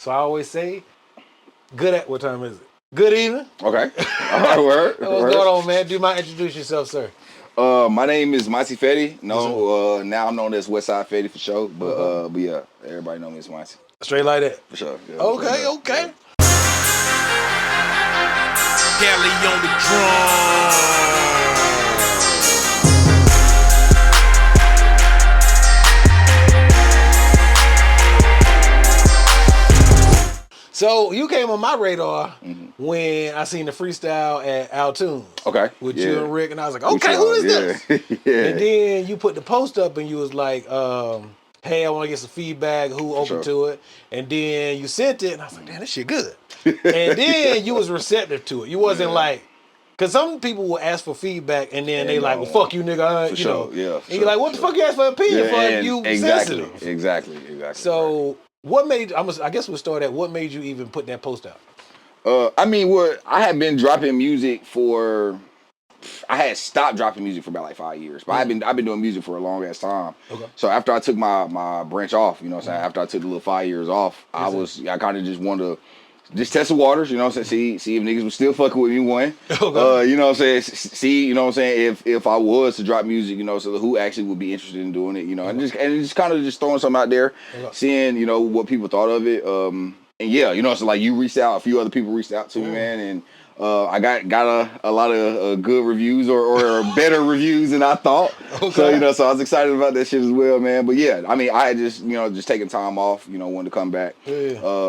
So I always say, good at what time is it? Good evening. Okay. All right, word. What's going on, man? Do you mind introduce yourself, sir? My name is Monty Fetti. No, Yes, now I'm known as Westside Fetti for sure. But yeah, everybody know me as Monty Straight like that. for sure. Yeah, Okay, okay. Yeah. Kelly on the drum. So you came on my radar when I seen the freestyle at Altoons. Okay. With Yeah. you and Rick, and I was like, okay, who is this? Yeah. And then you put the post up and you was like, hey, I want to get some feedback, who open to it. And then you sent it, and I was like, damn, this shit good. And then you was receptive to it. You wasn't like, because some people will ask for feedback and then they like, well, fuck you, nigga. For you know. sure. Yeah. And you're like, what the fuck you ask for an opinion for? You exactly. sensitive. Exactly. So what made, I guess we'll start at what made you even put that post out? I mean, I had been dropping music for. I had stopped dropping music for about like 5 years, but I've been doing music for a long ass time. Okay. So after I took my branch off, you know what I'm saying? After I took the little 5 years off, I kind of just wanted to just test the waters, you know what I'm saying? See if niggas was still fucking with me one. Okay. You know what I'm saying? See, you know what I'm saying, if I was to drop music, you know, so who actually would be interested in doing it, you know, and just kind of just throwing something out there, seeing, you know, what people thought of it. And yeah, you know, so like you reached out, a few other people reached out to me, man, and I got a lot of good reviews or better reviews than I thought. Okay. So, you know, so I was excited about that shit as well, man. But yeah, I mean, I had just, you know, just taking time off, you know, wanted to come back. Yeah.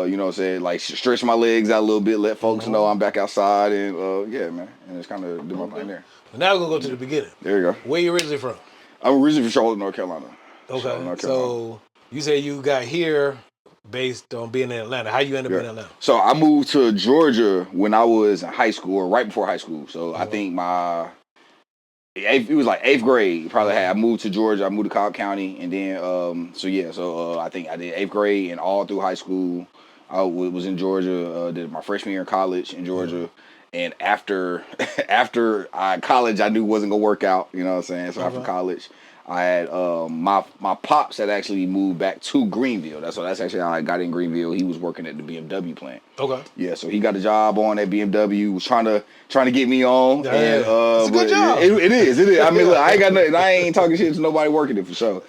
You know what I'm saying? Like stretch my legs out a little bit, let folks know I'm back outside, and yeah, man. And just kind of do my thing there. Now we're going to go to the beginning. There you go. Where you originally from? I'm originally from Charlotte, North Carolina. Okay. Charlotte, North Carolina. So you say you got here based on being in Atlanta. How you end up in Atlanta? So I moved to Georgia when I was in high school, or right before high school. So I think it was like 8th grade. Probably I moved to Georgia. I moved to Cobb County, and then I think I did 8th grade and all through high school. I was in Georgia. Did my freshman year in college in Georgia. And after college, I knew wasn't gonna work out. You know what I'm saying? So after college, I had my pops had actually moved back to Greenville. That's actually how I got in Greenville. He was working at the BMW plant. Okay. Yeah, so he got a job on at BMW. Was trying to get me on. Yeah, and it's a good job. It is. I mean, look, I ain't got nothing. I ain't talking shit to nobody working it for sure.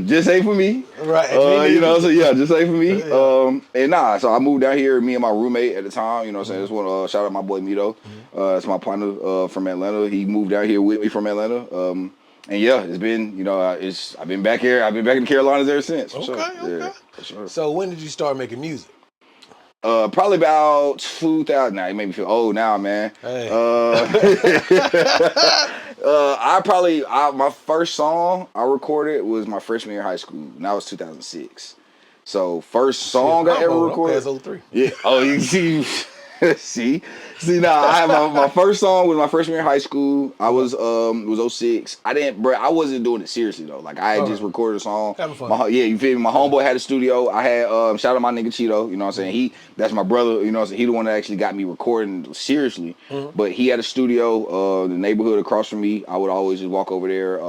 Just say for me. Right. You know, so yeah, just say for me. Yeah. So I moved down here. Me and my roommate at the time. You know, what I'm saying, just want to shout out my boy Mito. That's my partner from Atlanta. He moved down here with me from Atlanta. And yeah, it's been, you know, I've been back here. I've been back in the Carolinas ever since. For sure. Yeah, for sure. So when did you start making music? Probably about 2000. Now, it made me feel old now, man. Hey. My first song I recorded was my freshman year of high school. And that was 2006. So first song I ever recorded. That's 03. Yeah. Oh, you see. See, now I have my first song was my freshman year in high school. I was 06. I wasn't doing it seriously though. Like I had just recorded a song. Having fun. You feel me? My homeboy had a studio. I had shout out my nigga Cheeto. You know what I'm saying? That's my brother. You know what I'm saying? He the one that actually got me recording seriously. But he had a studio, the neighborhood across from me. I would always just walk over there,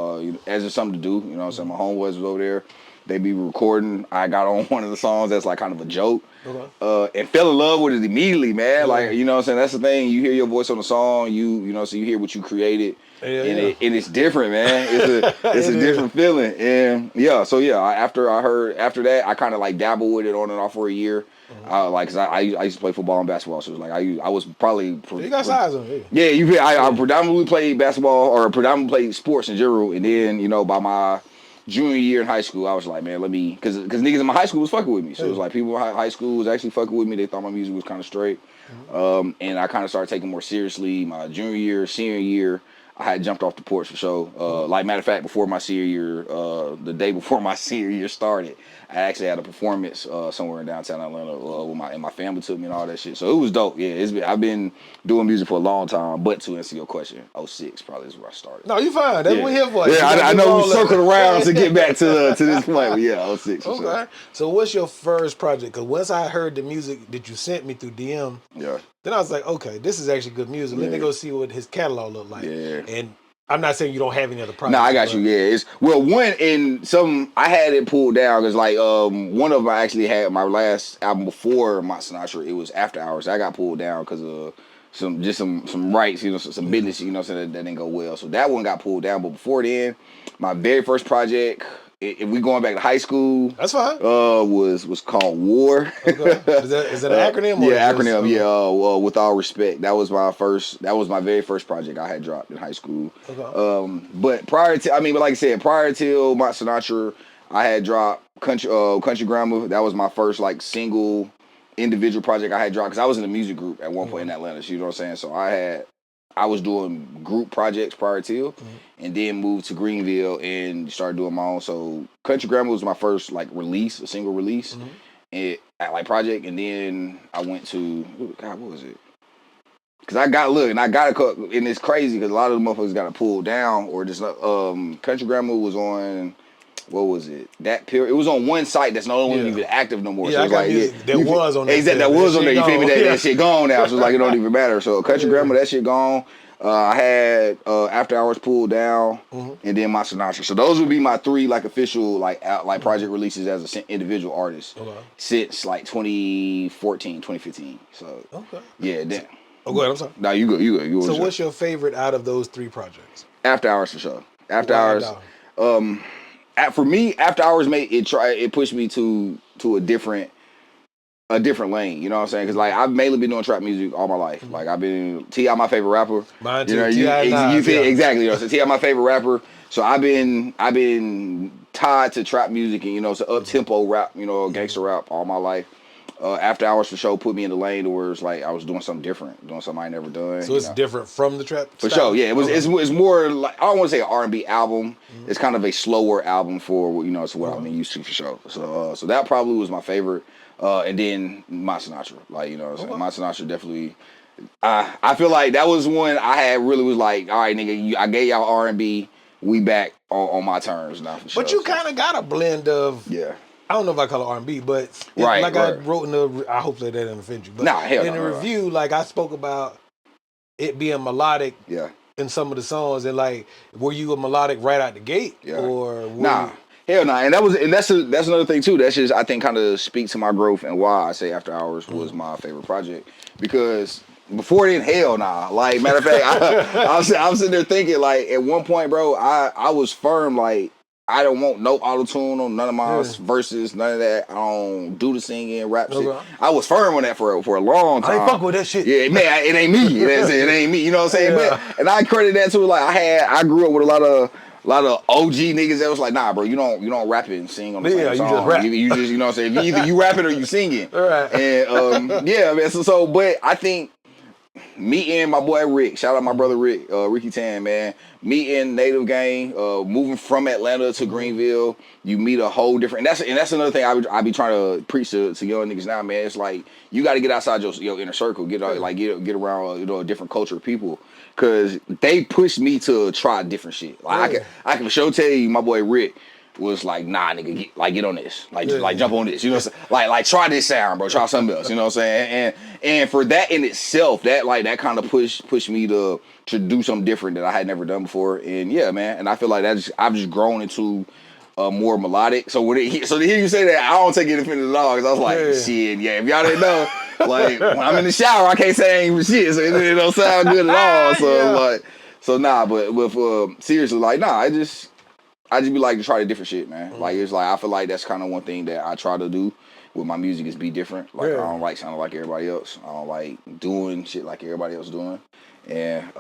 as there's something to do. You know what I'm saying? My homeboys was over there. They be recording. I got on one of the songs that's like kind of a joke. Okay. And fell in love with it immediately, man. Yeah. Like, you know what I'm saying? That's the thing. You hear your voice on the song, you know, so you hear what you created. And it's different, man. It's a different feeling. And yeah, so yeah, after that, I kind of like dabbled with it on and off for a year. Cause I used to play football and basketball, so it was like I was probably you got size on it. Yeah, I predominantly played basketball or predominantly played sports in general, and then, you know, by my junior year in high school, I was like, man, because niggas in my high school was fucking with me. So it was like people in high school was actually fucking with me. They thought my music was kind of straight. And I kind of started taking more seriously. My junior year, senior year, I had jumped off the porch for sure. Like, matter of fact, before my senior year, the day before my senior year started, I actually had a performance somewhere in downtown Atlanta and my family took me and all that shit. So it was dope. Yeah, I've been doing music for a long time. But to answer your question, 06 probably is where I started. No, you fine. That's what we're here for. Yeah, I know we circled around to get back to this point. But yeah, 06. Okay. Sure. So what's your first project? Because once I heard the music that you sent me through DM, then I was like, okay, this is actually good music. Let me go see what his catalog looked like. Yeah. And I'm not saying you don't have any other projects. No, I got you. Yeah, it's one in some. I had it pulled down because like one of them I actually had my last album before my Sinatra. It was After Hours. I got pulled down because of some rights, some business, so that didn't go well. So that one got pulled down. But before then, my very first project, if we going back to high school, that's fine. Was called War. Okay. Is that an acronym? Or yeah, just, acronym. okay. Yeah. With all respect, that was my very first project I had dropped in high school. Okay. But like I said, prior to my Sinatra, I had dropped Country Grammar. That was my first like single individual project I had dropped because I was in a music group at one point in Atlanta. You know what I'm saying? So I was doing group projects prior to, and then moved to Greenville and started doing my own. So Country Grammar was my first like release, a single release, and like project. And then I went to what was it? Because I got and it's crazy because a lot of the motherfuckers got to pull down or just Country Grammar was on. What was it? That period. It was on one site that's not even active no more. Yeah, so it was like that was on that. Exactly, that was on there. You feel me? That shit gone now. So it's like it don't even matter. So Country Grammar, that shit gone. I had After Hours pulled down, and then my Sinatra. So those would be my three like official like project releases as an individual artist since like 2014, 2015. So yeah, then. Oh, go ahead. I'm sorry. No, you go. So what's your favorite out of those three projects? After Hours for sure. After Hours. For me, After Hours it pushed me to a different lane. You know what I'm saying? Because like I've mainly been doing trap music all my life. Like I've been T.I. my favorite rapper. Mine too. Exactly. So T.I. my favorite rapper. So I've been tied to trap music and so up tempo rap, gangster rap all my life. After Hours for sure put me in the lane where it's like I was doing something different, doing something I ain't never done. So it's different from the trap for style? sure. Yeah, it's more like I don't want to say an R&B album. It's kind of a slower album for it's what I've been used to for sure. So so that probably was my favorite. And then my Sinatra, like my Sinatra definitely. I feel like that was one I had really was like, all right, nigga, I gave y'all R&B. We back on my terms now for sure. But you kind of got a blend of I don't know if I call it R&B, but I wrote in the. I hope that didn't offend you. But in the review, like I spoke about it being melodic. Yeah. In some of the songs, and like, were you a melodic right out the gate, or hell nah. And that's another thing too. That's just I think kind of speaks to my growth and why I say After Hours was my favorite project because. Before then, hell nah. Like matter of fact, I was sitting there thinking like at one point, bro, I was firm like. I don't want no auto-tune on none of my verses, none of that. I don't do the singing, rap shit. I was firm on that for a long time. I ain't fuck with that shit. Yeah, man, it ain't me. It ain't me. You know what I'm saying? Yeah. And I credit that to like I grew up with a lot of OG niggas that was like, nah, bro, you don't rap it and sing on the same song. You just rap. You just, you know what I'm saying? Either you rap it or you sing it. All right. And yeah, man. So, but I think me and my boy Rick, shout out my brother Rick, Ricky Tan, man. Me and Native Gang, moving from Atlanta to Greenville, you meet a whole different. And that's another thing I be trying to preach to young niggas now, man. It's like you got to get outside your inner circle, get around a different culture of people, because they pushed me to try different shit. Like I can for sure tell you, my boy Rick was like, nah, nigga, get on this, like jump on this, you know what I'm saying? Like try this sound, bro, try something else, you know what I'm saying? And for that in itself, that kind of pushed me to do something different that I had never done before. And yeah, man, and I feel like I've just grown into more melodic. So to hear you say that, I don't take it offended at all, because I was like, shit, yeah, if y'all didn't know, like when I'm in the shower, I can't say ain't shit, so it don't sound good at all. So but seriously, like I just be like to try the different shit, man. Like it's like I feel like that's kind of one thing that I try to do with my music is be different. Like I don't like sounding like everybody else. I don't like doing shit like everybody else doing. And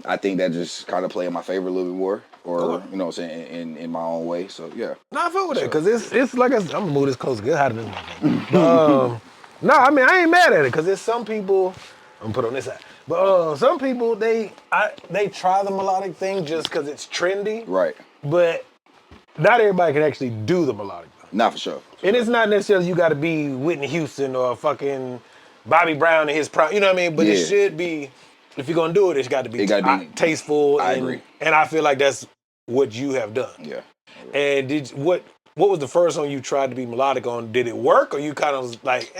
I think that just kind of play in my favor a little bit more, or you know what I'm saying, in my own way. So yeah. No, I feel with that, because it's like I'm gonna move this closer. Get out of this. No, I mean I ain't mad at it, because there's some people. I'm gonna put it on this side. But some people they try the melodic thing just because it's trendy. Right. But not everybody can actually do the melodic thing. Not for sure. And it's not necessarily you got to be Whitney Houston or fucking Bobby Brown in his prime. You know what I mean? But it should be, if you're going to do it, it's got to be tasteful. I agree. And I feel like that's what you have done. Yeah. And what was the first song you tried to be melodic on? Did it work, or you kind of was like,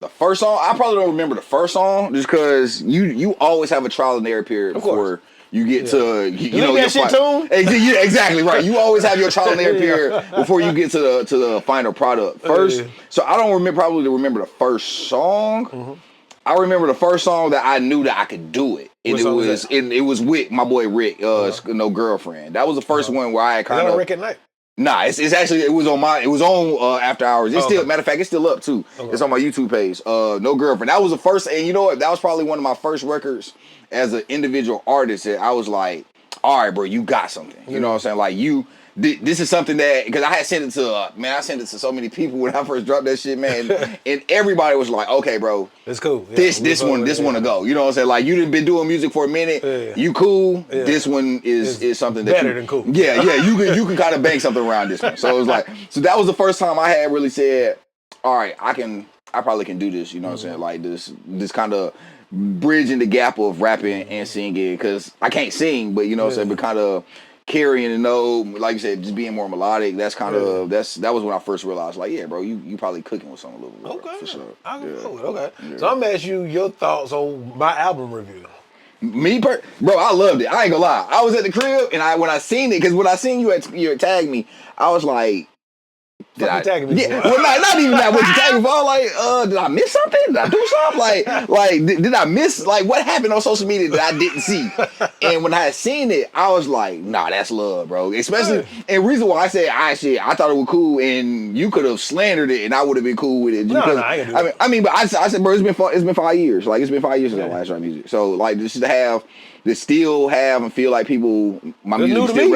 The first song, I probably don't remember the first song, just because you always have a trial and error period before you get to you know that shit tune. Yeah, exactly right. You always have your trial and error period before you get to the final product. First, so I don't remember the first song. Mm-hmm. I remember the first song that I knew that I could do it, and it was with my boy Rick. No Girlfriend. That was the first one where I kind of Rick at Night. Nah, it's actually it was on After Hours. It's still matter of fact, it's still up too. Okay. It's on my YouTube page. No Girlfriend. That was the first, and you know what? That was probably one of my first records as an individual artist that I was like, all right, bro, you got something. You know what I'm saying? Like this is something that, because I had sent it to I sent it to so many people when I first dropped that shit, man, and everybody was like, okay, bro, it's cool. Yeah, this one to go. You know what I'm saying? Like you done been doing music for a minute. Yeah. You cool. Yeah. This one is something that better than cool. Yeah, you can kind of bang something around this one. So it was like, so that was the first time I had really said, all right, I probably can do this. You know what I'm saying? Like this kind of bridging the gap of rapping and singing, because I can't sing, but you know what I'm saying, but kind of carrying the note, like you said, just being more melodic. That's kind of that was when I first realized, like, yeah, bro, you probably cooking with something a little bit. Okay, for sure. I can go with it. Okay, so I'm gonna ask you your thoughts on my album review. Bro, I loved it. I ain't gonna lie. I was at the crib and when I seen it, because when I seen you had tagged me, I was like, tagging me? Yeah, well, not even that. What you tagging for? Like, did I miss something? Did I do something? Like, did I miss? Like, what happened on social media that I didn't see? And when I had seen it, I was like, nah, that's love, bro. Especially, and reason why I said, I thought it was cool, and you could have slandered it, and I would have been cool with it. I ain't gonna do I mean, but I said, bro, it's been 5 years. Like, it's been 5 years since I last dropped music. So, like, just to still have and feel like my music is still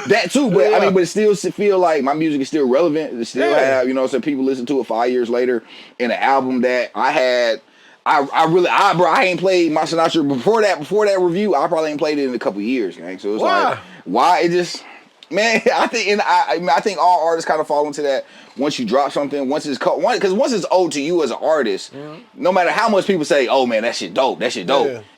that too, but I mean, but it still feel like my music is still relevant. It still have, you know, so people listen to it 5 years later in an album that I had. I ain't played my Sinatra before that review. I probably ain't played it in a couple of years, gang. So it's like, why it just, man, I think all artists kind of fall into that. Once you drop something, once it's owed to you as an artist, no matter how much people say, "Oh man, that shit dope," it's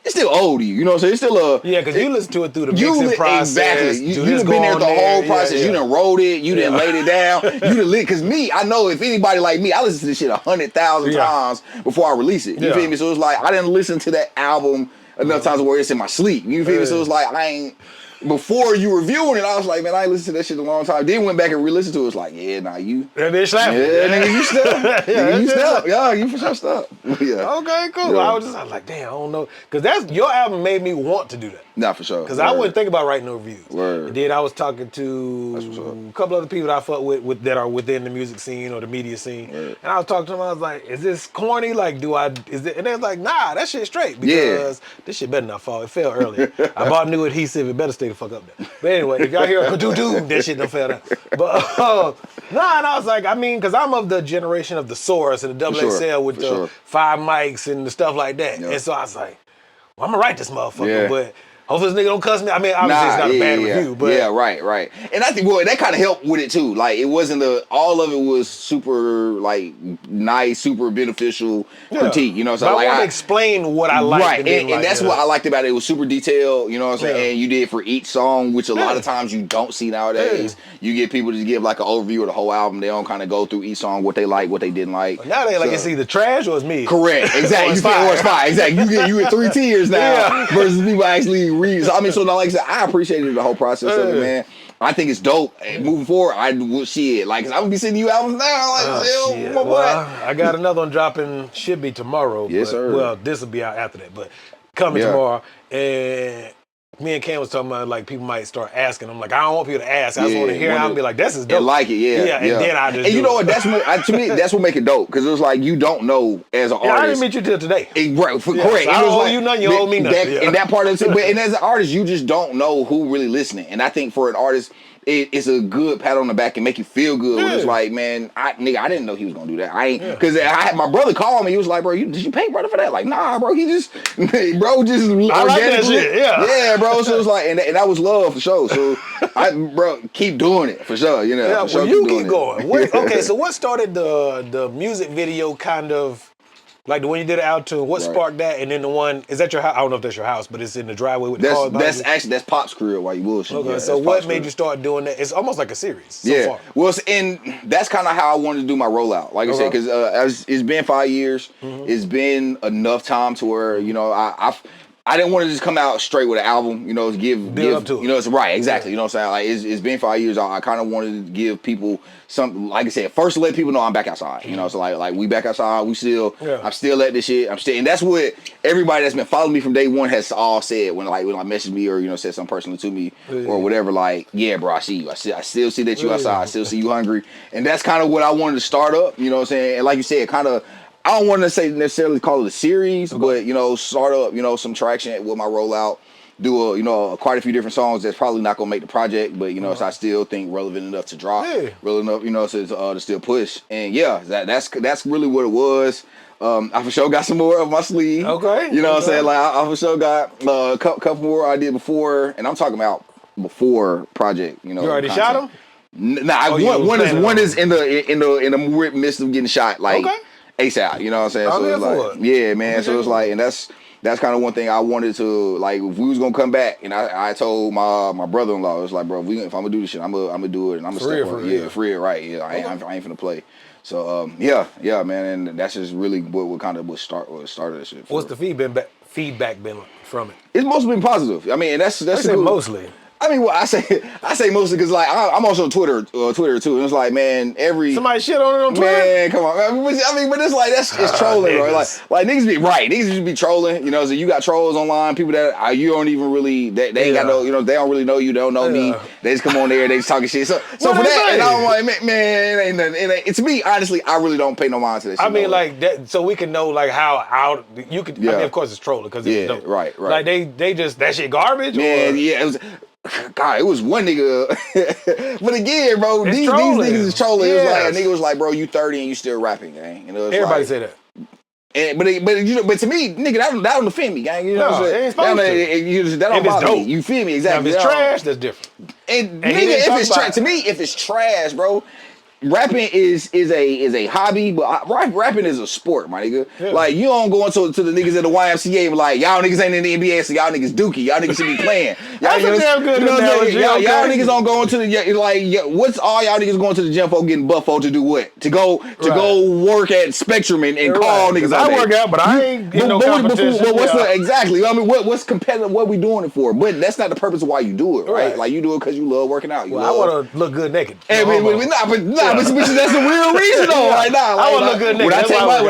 still owed to you. You know what I'm saying? It's still because you listen to it through the mixing process. Exactly. You done been there the whole process. You done wrote it. You done laid it down. You done lit. Because me, I know if anybody like me, I listen to this shit 100,000 times before I release it. You feel me? So it's like I didn't listen to that album enough times where it's in my sleep. You feel me? So it's like I ain't. Before you reviewing it, I was like, man, I ain't listened to that shit in a long time. Then went back and re-listened to it. It's like, yeah, nah, you. That bitch slapping. Yeah, nigga, you stuck. Nigga, you stuck. Yeah, you for sure stuck. Yeah. Okay, cool. I was like, damn, I don't know. Because your album made me want to do that. Nah, for sure. Because I wouldn't think about writing no reviews. Word. And then I was talking to a couple other people that I fuck with that are within the music scene or the media scene. Word. And I was talking to them, I was like, is this corny? Like, and they was like, nah, that shit's straight. Because this shit better not fall. It fell earlier. I bought new adhesive. It better stay the fuck up there. But anyway, if y'all hear a do-do, that shit don't fell down. But, and I was like, I mean, because I'm of the generation of the Source and the double XL with the 5 mics and the stuff like that. Yep. And so I was like, well, I'm going to write this motherfucker, but hopefully this nigga don't cuss me. I mean, obviously it's not a bad review, but right. And I think that kind of helped with it too. Like it wasn't all of it was super like nice, super beneficial critique. You know, so I want to explain what I liked. Right, and that's what I liked about it. It was super detailed. You know what I'm saying? And you did for each song, which a lot of times you don't see nowadays. You get people to give like an overview of the whole album. They don't kind of go through each song, what they like, what they didn't like. Now they like it's either trash or it's me. Correct, exactly. Or it's fire. Exactly. You get 3 tiers now versus people actually read. So I mean, so like I said, I appreciated the whole process of it, man. I think it's dope. And moving forward, I will shit. Like, cause I'm gonna be sending you albums now. Like, my boy. I got another one dropping. Should be tomorrow. Yes, sir. Well, this will be out after that, but coming tomorrow. And me and Cam was talking about like people might start asking. I'm like, I don't want people to ask. I just want to hear it and be like, this is dope. And like it, and then I just. And you know what? That's to me. That's what make it dope because it was like you don't know as an artist. I didn't meet you till today. Correct. So I don't owe you nothing. You owe me nothing. And that part of it. And as an artist, you just don't know who really listening. And I think for an artist, it's a good pat on the back and make you feel good. When it's like, man, I didn't know he was gonna do that. I ain't because I had my brother call me. He was like, bro, did you pay brother for that? Like, nah, bro. He just, just I like that shit. Yeah, bro. So it was like, and that was love for sure. So bro, keep doing it for sure. You know, yeah. Well, you keep going. Okay, so what started the music video kind of? Like the one you did it out to, what sparked that? And then the one, is that your house? I don't know if that's your house, but it's in the driveway with the cars behind you. That's Pop's career while you bullshit. Okay, so what made you start doing that? It's almost like a series so far. Well, and that's kind of how I wanted to do my rollout. Like I said, because it's been 5 years. It's been enough time to where, you know, I didn't want to just come out straight with an album, you know, give up to you know, it's right, exactly. Yeah. You know what I'm saying? Like it's been 5 years. I kind of wanted to give people something, like I said, first to let people know I'm back outside. You know, so like we back outside, we still I'm still at this shit. And that's what everybody that's been following me from day one has all said when I messaged me or, you know, said something personally to me or whatever, like, yeah, bro, I see you. I still see that you outside, I still see you hungry. And that's kind of what I wanted to start up, you know what I'm saying? And like you said, kind of I don't want to say necessarily call it a series, but, you know, start up, you know, some traction with my rollout, do quite a few different songs that's probably not going to make the project, but, you know, so I still think relevant enough to drop, relevant enough, you know, to still push. And yeah, that's really what it was. I for sure got some more of my sleeve. Okay. You know what I'm saying? Like I for sure got a couple more I did before, and I'm talking about before project, you know. You already content. shot them? Nah, one is in the midst of getting shot, like ASAP. You know what I'm saying? So it's like, yeah, man. So it's like, and that's kind of one thing I wanted to, like, if we was gonna come back, and I told my brother-in-law, it was like, bro, if I'm gonna do this shit, I'm gonna do it, and I'm gonna step up. Yeah, for real, right? Yeah, I ain't finna play. So yeah, man, and that's just really what started this shit. What's the feedback been from it? It's mostly been positive. I mean, that's mostly. I mean, well, I say mostly because like I'm also on Twitter too, and it's like, man, somebody shit on it on Twitter. Man, come on. I mean, but it's like it's trolling, bro. Like niggas be right. Niggas just be trolling. You know, so you got trolls online, people that you don't even really they ain't got no, you know, they don't really know you, they don't know me. They just come on there, they just talking shit. So for that, and I'm like, man, it ain't nothing. It's me, honestly, I really don't pay no mind to this shit. I mean, like that, so we can know like how out you could. I mean, of course, it's trolling because right. Like they just that shit garbage. Man, yeah, it was. God, it was one nigga. But again, bro, these niggas is trolling. It was like a nigga was like, bro, you 30 and you still rapping, gang. You know, everybody say that. And, but you know, but to me, nigga, that don't offend me, gang. You know what I'm saying? That don't bother me. You feel me? Exactly. Now, if it's trash, that's different. And nigga, if it's trash, to me, if it's trash, bro. Rapping is a hobby, but rapping is a sport, my nigga. Yeah. Like, you don't go into the niggas at the YMCA and like, y'all niggas ain't in the NBA, so y'all niggas dookie. Y'all niggas should be playing. That's a damn good analogy. Y'all niggas don't go into the, what's all y'all niggas going to the gym for getting buff for to do what? To go work at Spectrum and call niggas out there. I work out, but I ain't in no competition. Exactly. I mean, what's competitive? What we doing it for? But that's not the purpose of why you do it, right? Like, you do it because you love working out. I want to look good naked. But that's the real reason though, right now. I want to look good nigga. When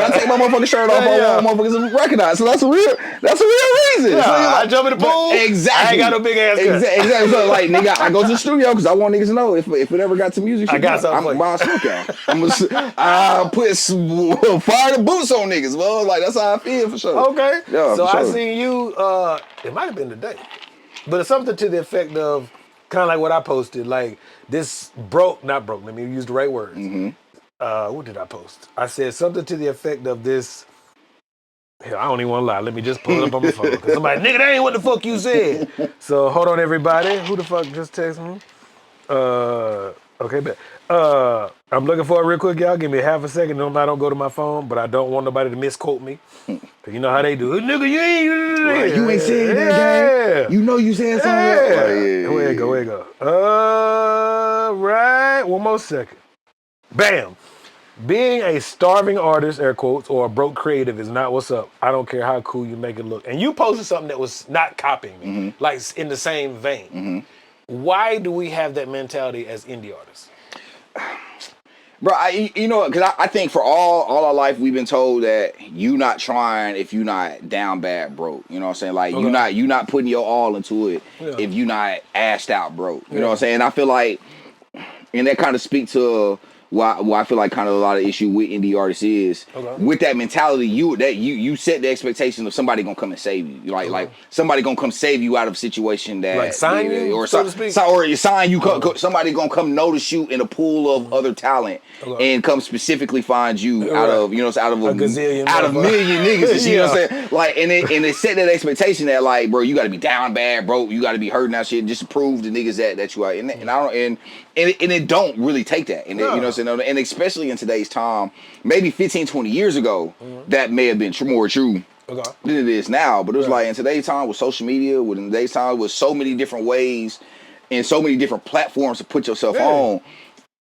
I take my motherfucking shirt off, I want motherfuckers to recognize. So that's a real reason. Yeah, so I jump in the pool. Exactly. I ain't got no big ass gun. Exactly. So like, nigga, I go to the studio because I want niggas to know if it ever got to music. I got something. I'm buying smoke out. I put fire the boots on niggas, bro. Like, that's how I feel for sure. Okay. Yeah, so I seen you. It might have been today, but it's something to the effect of kind of like what I posted, like. This not broke, let me use the right words. What did I post? I said something to the effect of this. Hell, I don't even want to lie. Let me just pull it up on my phone. Because somebody, nigga, that ain't what the fuck you said. So hold on, everybody. Who the fuck just texted me? Okay, bet. I'm looking for it real quick, y'all. Give me half a second. I don't go to my phone, but I don't want nobody to misquote me. Cause you know how they do. Nigga, you ain't saying that, gang. You know you said something. Where it go? Right. One more second. Bam. Being a starving artist, air quotes, or a broke creative is not what's up. I don't care how cool you make it look. And you posted something that was not copying me, like in the same vein. Why do we have that mentality as indie artists? Bro, because I think for all our life we've been told that you not trying if you not down bad broke. You know what I'm saying? Like, you not putting your all into it if you not assed out broke. You know what I'm saying? And I feel like, and that kind of speaks to why I feel like kind of a lot of issue with indie artists is with that mentality. You set the expectation of somebody gonna come and save you. Like somebody gonna come save you out of a situation that like sign you, or so to speak, or you sign you. Somebody gonna come notice you in a pool of other talent and come specifically find you out of out of a million niggas. You know what I'm saying? Like, and it set that expectation that like, bro, you got to be down bad, bro. You got to be hurting that shit just to prove the niggas that you are. And I don't and it don't really take that. And you know what I'm saying? And especially in today's time, maybe 15, 20 years ago, that may have been more true than it is now. But it was like in today's time with social media, in today's time with so many different ways and so many different platforms to put yourself on,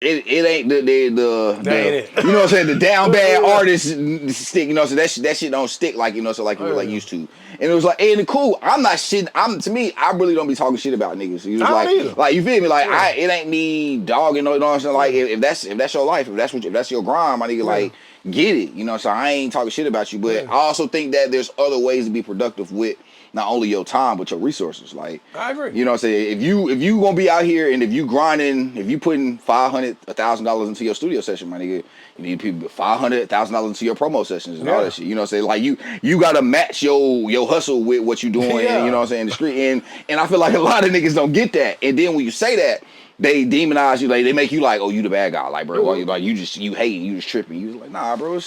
it ain't the That ain't it. you know what I'm saying, the down bad artists stick, you know, so that shit don't stick like, you know, so like you were like used to. And it was like, and cool, I'm not shit. To me, I really don't be talking shit about niggas. You was like you feel me? Like it ain't me dogging, you know what I'm saying? Like if that's your life, if that's your grind, my nigga, like get it. You know, so I ain't talking shit about you. But I also think that there's other ways to be productive with not only your time but your resources. Like I agree. You know what I'm saying? If you gonna be out here and if you grinding, if you putting $500, $1,000 into your studio session, my nigga, you need people $500, $1,000 into your promo sessions and all that shit. You know what I'm saying? Like you gotta match your hustle with what you doing. And, you know what I'm saying? In the street and I feel like a lot of niggas don't get that. And then when you say that, they demonize you. Like they make you like, oh, you the bad guy. Like bro, like you hating, you just tripping. You like, nah, bro.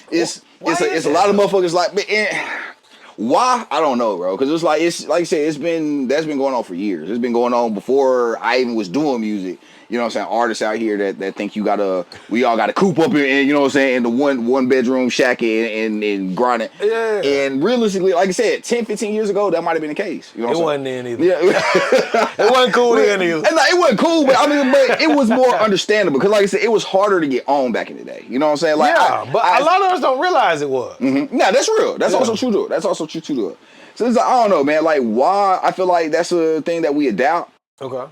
It's a lot of motherfuckers like. Why? I don't know, bro. Because it's like I said, that's been going on for years. It's been going on before I even was doing music. You know what I'm saying? Artists out here that think we all gotta coop up in, you know what I'm saying, in the one bedroom shack and grinding. Yeah. And realistically, like I said, 10, 15 years ago, that might have been the case. You know what I'm saying? It wasn't then either. Yeah. It wasn't cool then either. And it wasn't cool, but but it was more understandable. Because like I said, it was harder to get on back in the day. You know what I'm saying? Like but a lot of us don't realize it was. Mm-hmm. Nah, that's real. That's also true to it. That's also true to it. So it's like, I don't know, man. Like why I feel like that's a thing that we adapt. Okay.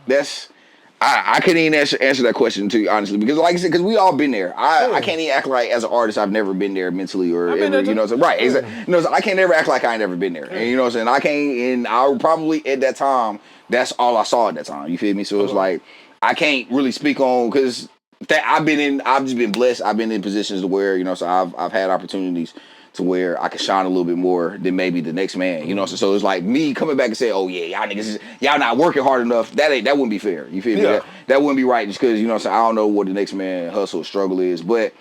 I couldn't even answer that question to you, honestly, because like I said, because we all been there. I can't even act like as an artist I've never been there mentally or ever, you know. So right, exactly. You know, so I can't never act like I ain't never been there. And you know what I'm saying? I can't, and I probably at that time that's all I saw at that time. You feel me? So it's like I can't really speak on because I've just been blessed. I've been in positions to where you know, so I've had opportunities to where I can shine a little bit more than maybe the next man, you know. So it's like me coming back and saying, "Oh yeah, y'all niggas, y'all not working hard enough." That wouldn't be fair. You feel me? That wouldn't be right just because you know. So I don't know what the next man hustle struggle is, but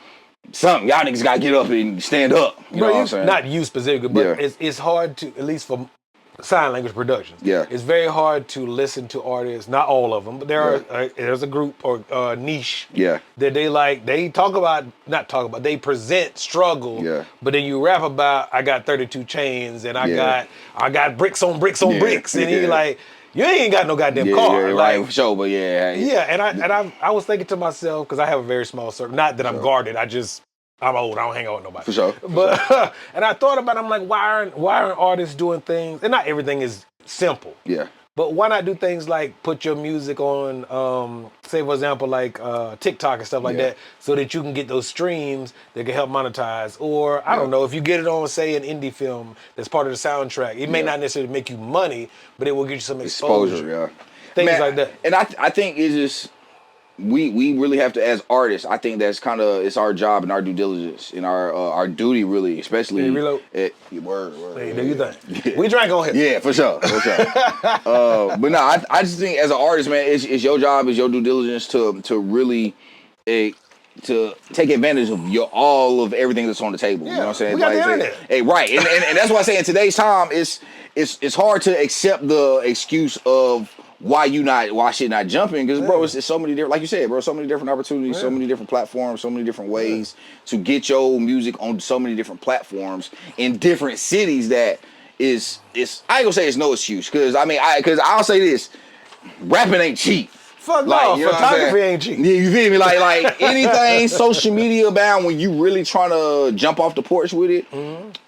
something y'all niggas gotta get up and stand up. You know what I'm saying? Not you specifically, but it's hard to at least for sign language productions. Yeah, it's very hard to listen to artists. Not all of them, but there's a group or niche. Yeah, that they present struggle. Yeah, but then you rap about I got 32 chains and I got bricks on bricks on bricks, and you like you ain't got no goddamn car. Like for sure, but and I was thinking to myself because I have a very small circle. Not that I'm guarded. I'm old. I don't hang out with nobody. For sure. But and I thought about it, I'm like, why aren't artists doing things? And not everything is simple. Yeah. But why not do things like put your music on, say for example, like TikTok and stuff like that, so that you can get those streams that can help monetize. Or I don't know, if you get it on, say, an indie film that's part of the soundtrack, it may not necessarily make you money, but it will get you some exposure. Things like that. And I think it's just. We really have to, as artists, I think that's kind of, it's our job and our due diligence and our duty, really, especially. Hey, reload. Word. Hey, do you think? We drank on here. Yeah, for sure. But no, I just think as an artist, man, it's your job, it's your due diligence to really to take advantage of all of everything that's on the table. You know what I'm saying? We got the internet. Hey, right. And that's why I say in today's time, it's hard to accept the excuse of why shit not jumping, because bro, it's so many different, like you said, bro, so many different opportunities, so many different platforms, so many different ways to get your music on so many different platforms in different cities that is I ain't gonna say it's no excuse, because I'll say this, rapping ain't cheap. Fuck no, photography ain't cheap. Yeah, you feel me? Like anything social media bound, when you really trying to jump off the porch with it,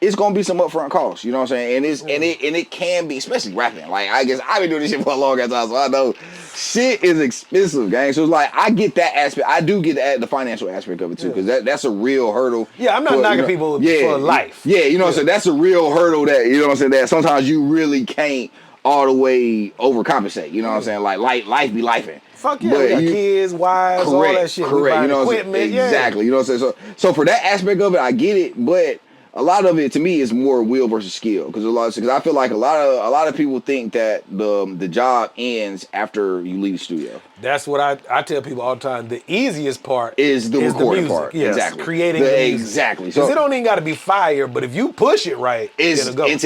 it's gonna be some upfront costs. You know what I'm saying? And it can be, especially rapping. Like I guess I've been doing this shit for a long time, so I know shit is expensive, gang. So it's like I get that aspect. I do get the financial aspect of it too, because that's a real hurdle. Yeah, I'm not knocking people for life. Yeah, you know what I'm saying? That's a real hurdle that, you know what I'm saying, that sometimes you really can't all the way overcompensate. You know what I'm saying? Like life be lifing. Fuck yeah, we got kids, wives, all that shit. Correct, you know what I'm saying? Exactly, you know what I'm saying? So for that aspect of it, I get it, but a lot of it to me is more will versus skill, because I feel like a lot of people think that the job ends after you leave the studio. That's what I tell people all the time. The easiest part is the recording part. Yes, exactly, creating the music. Exactly. So it don't even got to be fire, but if you push it right, it'll go. And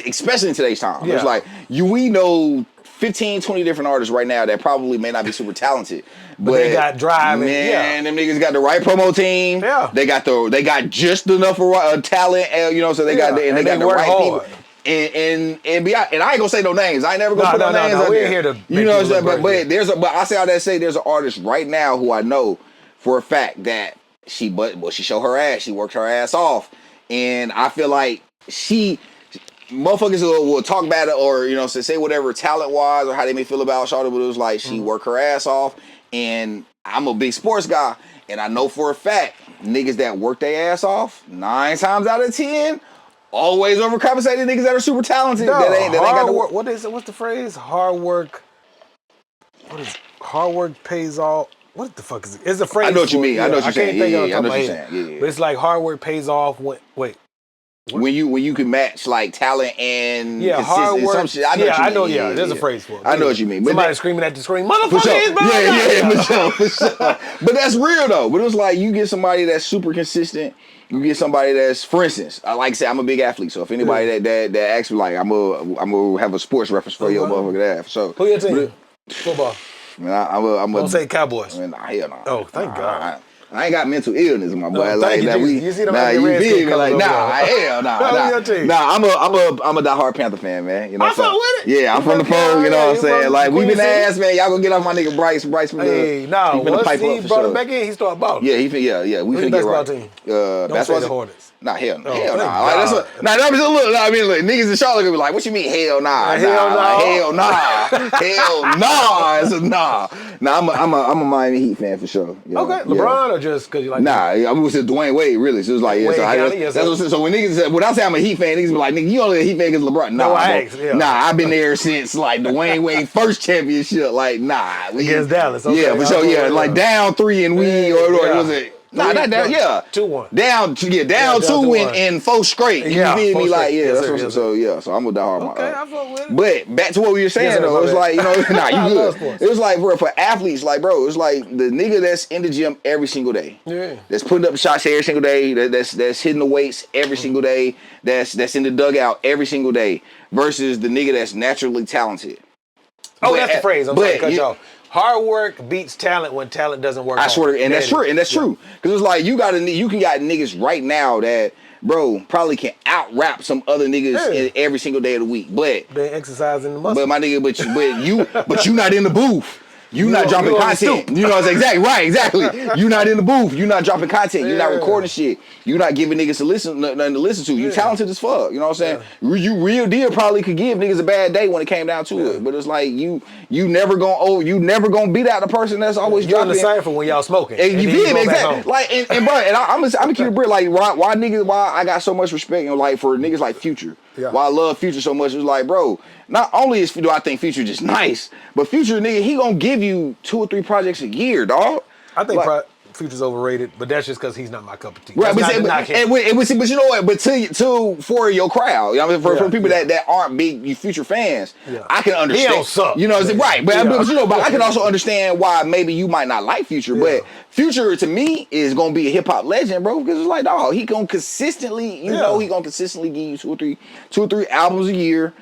especially in today's time, it's like we know 15, 20 different artists right now that probably may not be super talented, but they got drive. Man, them niggas got the right promo team. Yeah, they got just enough talent. You know, so they got the right people. and be out. And I ain't gonna say no names. I ain't never gonna put no names. No, we ain't there. here to. You know what I'm saying? But I say all that to say there's an artist right now who I know for a fact that she showed her ass. She worked her ass off, and I feel like motherfuckers will talk about it or say whatever talent wise or how they may feel about Shawty, but it was like she worked her ass off, and I'm a big sports guy, and I know for a fact niggas that work their ass off 9 times out of 10 always overcompensating niggas that are super talented. No, that ain't got the work. What's the phrase? Hard work. What is hard work pays off? What the fuck is it? It's a phrase. I know what you mean. Yeah, I know what you're saying. Yeah, I know what you're head. saying. Yeah. But it's like hard work pays off when you can match like talent and hard work. Some shit. I know. Yeah, there's a phrase for it. I know what you mean. But somebody screaming at the screen, motherfucker! For sure. But that's real though. But it's like you get somebody that's super consistent. You get somebody that's, for instance, I like to say I'm a big athlete. So if anybody that asks me, like I'm gonna have a sports reference for your motherfucker that. So who your team? Football. I'm Don't say Cowboys. Hell no. Oh, thank God. I ain't got mental illness, my boy. Like that, you see them you feel me? Like hell I'm a diehard Panther fan, man. You know, I fuck with it. Yeah, I'm from the fold. You know what I'm saying? Like we been asked, man. Y'all gonna get off my nigga Bryce from once he brought him back in, he started balling. Yeah, we finna get right. Team? Don't say the Hornets. Nah, hell no. Oh, Hell nah. Like, that's what, nah, that was a little, I mean, look, niggas in Charlotte gonna be like, what you mean, hell nah? Hell nah. Hell nah. It's a nah. Nah, I'm a Miami Heat fan for sure. You know? Okay, LeBron or just because you like Nah, I was just Dwayne Wade, really. So it was like, so when niggas, when I say I'm a Heat fan, niggas be like, nigga, you only a Heat fan because LeBron. Nah, I've been there since like Dwayne Wade first championship. Like, nah. Against Dallas. Okay, yeah, for sure. Yeah, like down 3 and or was it? Nah, not down. Yeah, 2-1. Down 2 in 4 straight. You feel me? Like, yeah, that's what. So I'm a diehard. Okay, I fuck with it. But back to what we were saying though, it's like, nah, you good. It was like for athletes, like bro, it's like the nigga that's in the gym every single day. Yeah. That's putting up shots every single day. That's hitting the weights every single day. That's in the dugout every single day. Versus the nigga that's naturally talented. Oh, that's the phrase. I'm sorry to cut you off. Hard work beats talent when talent doesn't work. I swear, and that's true. And that's true. Because it's like you can got niggas right now that, bro, probably can out rap some other niggas every single day of the week. But they exercising the muscle. But my nigga, but you not in the booth. You not dropping content. You know what I'm saying? Exactly. You not in the booth. You not dropping content. You not recording shit. You not giving niggas nothing to listen to. You talented as fuck. You know what I'm saying? You real deal probably could give niggas a bad day when it came down to it. But it's like you never gonna beat out the person that's always dropping. You're in the cypher when y'all smoking. And you feel me? Exactly. Like and bro, and I'm gonna keep it real. Like why I got so much respect like for niggas like Future. Yeah. Why I love Future so much is like, bro, not only do I think Future just nice, but Future nigga, he gonna give you 2 or 3 projects a year, dog. I think Future's overrated, but that's just because he's not my cup of tea. Right, but you know what? But for your crowd, you know what I mean? For people that aren't big Future fans, I can understand. He don't suck. You know, right? But but I can also understand why maybe you might not like Future. But Future to me is gonna be a hip hop legend, bro. Because it's like, dog, he gonna consistently, he gonna consistently give you 2 or 3 albums a year.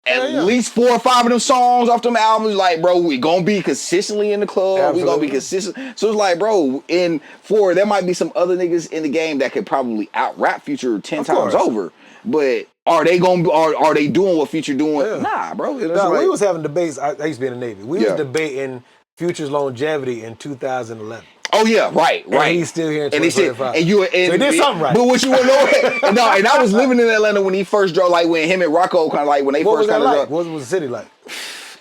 At least 4 or 5 of them songs off them albums, like, bro, we gonna be consistently in the club. Absolutely. We gonna be consistent. So it's like, bro, there might be some other niggas in the game that could probably out rap Future 10 times over. But are they doing what Future doing? Yeah. Nah, bro. We was having debates. I used to be in the Navy. We was debating Future's longevity in 2011. Oh yeah, right. And he's still here in 2025. So he did something right. But what you want to know? No, and I was living in Atlanta when he first drove. Like when him and Rocco kind of like when they first kind of. What was the city like?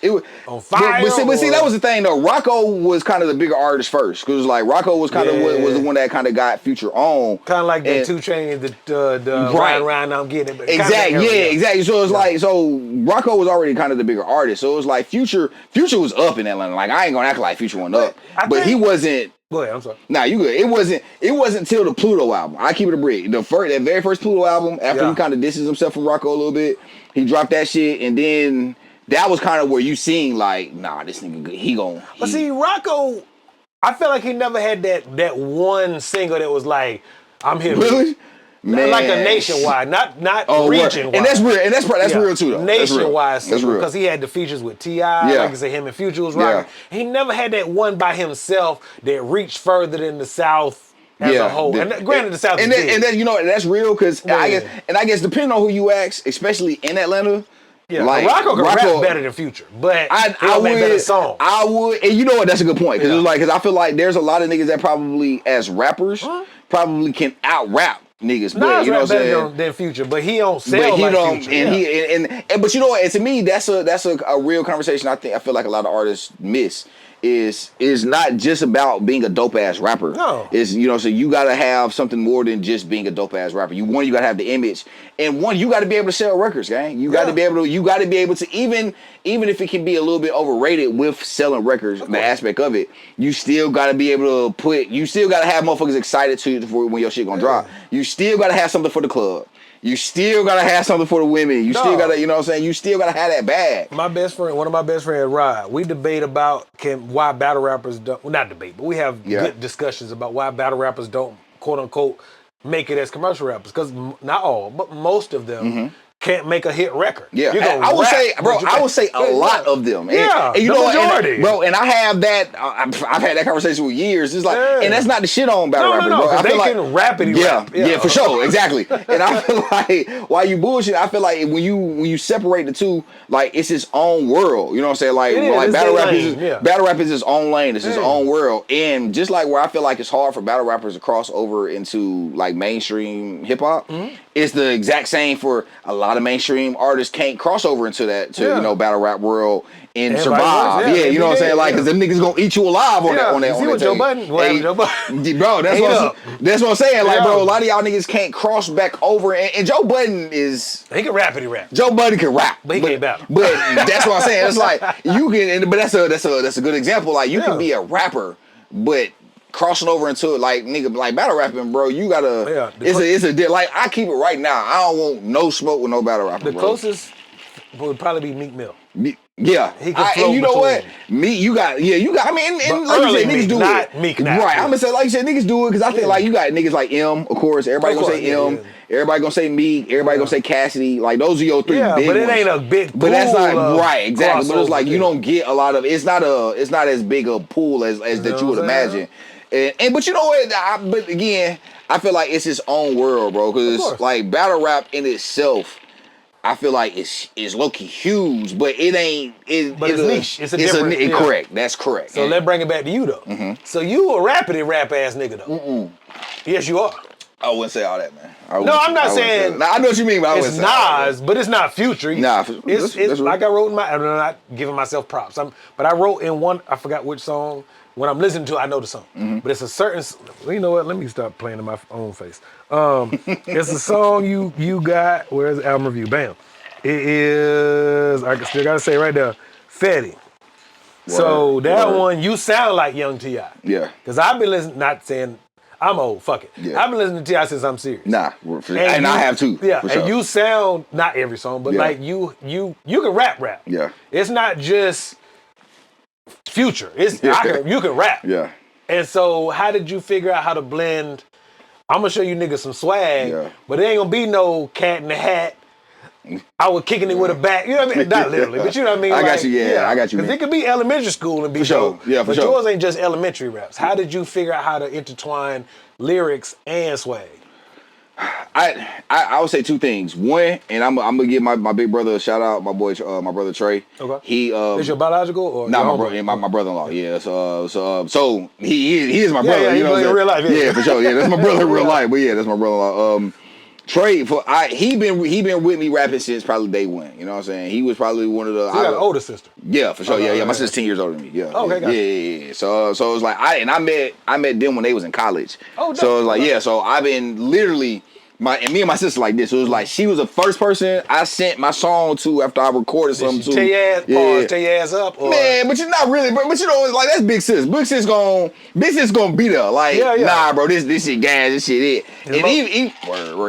It was on fire. But see, that was the thing though. Rocco was kind of the bigger artist first, because like Rocco was kind of was the one that kind of got Future on. Kind of like the 2 Chainz, the Ryan, I'm getting it. Exactly, exactly. So it's like Rocco was already kind of the bigger artist. So it was like Future was up in Atlanta. Like I ain't gonna act like Future went up, but he wasn't. Go ahead, I'm sorry. Nah, you good. It wasn't till the Pluto album. I keep it a brick. That very first Pluto album, after he kind of distances himself from Rocco a little bit, he dropped that shit, and then that was kind of where you seen like, nah, this nigga good. But see, Rocco, I feel like he never had that one single that was like, I'm here. Really? Man. Like a nationwide, not region-wide. And that's real. And that's real too, though. Nationwide single, because he had the features with T.I., like I said, him and Future was rocking. He never had that one by himself that reached further than the South as a whole. And granted, the South is big. And that, you know, that's real because I guess depending on who you ask, especially in Atlanta. Yeah, like Rocco can rap better than Future, but I would make better songs. I would, and you know what? That's a good point because I feel like there's a lot of niggas that probably as rappers probably can out rap niggas, but you know what I'm saying? Than Future, but he don't sell like Future. And but you know what? And to me, that's a real conversation. I feel like a lot of artists miss. Is not just about being a dope ass rapper. No. Is, you know, so you gotta have something more than just being a dope ass rapper. You gotta have the image, and you gotta be able to sell records, gang. You gotta be able to even if it can be a little bit overrated with selling records, the aspect of it, you still gotta be able to you still gotta have motherfuckers excited for when your shit gonna drop. You still gotta have something for the club. You still gotta have something for the women. You still gotta, you know what I'm saying? You still gotta have that bag. One of my best friends, Rod, we debate about why battle rappers don't, well, not debate, but we have good discussions about why battle rappers don't, quote unquote, make it as commercial rappers. Because not all, but most of them can't make a hit record. Yeah, I would say a lot of them. And you know majority. Bro, and I have that. I've had that conversation for years. It's like, and that's not the shit on battle rappers, bro. I feel they can rapidly rap. Yeah, for sure, exactly. And I feel like while you bullshit, I feel like when you separate the two, like it's its own world. You know what I'm saying? Like battle rap is its own lane. It's its own world. And just like where I feel like it's hard for battle rappers to cross over into like mainstream hip hop, it's the exact same for a lot of mainstream artists can't cross over into that you know, battle rap world and survive. You know what I'm saying? Like, cause them niggas gonna eat you alive on that. See what Joe Budden? Bro, that's what I'm saying. Like, bro, a lot of y'all niggas can't cross back over, and Joe Budden is he can rap. Joe Budden can rap, but he can't battle. But that's what I'm saying. It's like you can, but that's a good example. Like you can be a rapper, but crossing over into it, like nigga, like battle rapping, bro, you gotta. It's a like I keep it right now. I don't want no smoke with no battle rapper. The closest would probably be Meek Mill. Yeah, he can flow and you know what? Meek, you got. I mean, and like you said, niggas do it. Meek now. Right, I'm gonna say like you said, niggas do it because I think like you got niggas like M, of course. Everybody gonna say M. Everybody gonna say Meek. Everybody gonna say Cassidy. Like those are your three big ones. But it ain't a big pool. But that's not right, exactly. But it's like you don't get a lot of. It's not as big a pool as that you would imagine. And but you know what? But again, I feel like it's its own world, bro. Because like battle rap in itself, I feel like it's low-key huge, but it ain't. It's niche. It's a different. Correct. That's correct. So let's bring it back to you though. So you a rapidy rap ass nigga though. Yes, you are. I wouldn't say all that, man. I'm not saying. I know what you mean, but I wouldn't say Nas, but it's not Future. It's like I wrote in I'm not giving myself props. But I wrote in one. I forgot which song. When I'm listening to it, I know the song. But it's a certain. You know what? Let me stop playing in my own face. It's a song you got. Where's the album review? Bam. It is. I still gotta say right there. Fetti. So that one, you sound like Young T.I. Yeah. Because I've been listening. Not saying I'm old. Fuck it. Yeah. I've been listening to T.I. since I'm serious. Nah. And I have too. Yeah. For sure. And you sound not every song, but like you can rap. Yeah. It's not just Future. You can rap. Yeah. And so how did you figure out how to blend? I'm gonna show you niggas some swag, but it ain't gonna be no cat in the hat. I was kicking it with a bat. You know what I mean? Not literally, but you know what I mean? I got you, I got you. Because it could be elementary school and be for sure. Yeah, for but sure. yours ain't just elementary raps. How did you figure out how to intertwine lyrics and swag? I would say two things. One, and I'm gonna give my big brother a shout out, my brother Trey. Okay. He is your biological or my brother-in-law. Yeah. So he is my brother. Yeah, you know, in real life. Yeah, for sure. Yeah, that's my brother in real life. But yeah, that's my brother-in-law. Trey, he been with me rapping since probably day one. You know what I'm saying? He was probably one of the. So you got an older sister. Yeah, for sure. Yeah. My sister's 10 years older than me. Yeah. Okay, gotcha. Yeah. So it was like I met them when they was in college. Oh, so it was like So I've been literally. Me and my sister like this. So it was like she was the first person I sent my song to after I recorded something to. Tear your ass up, or? Man, but you're not really. But you know, it's like that's Big Sis. Big Sis gonna be there. Like, nah, bro, this shit gas, this shit it. And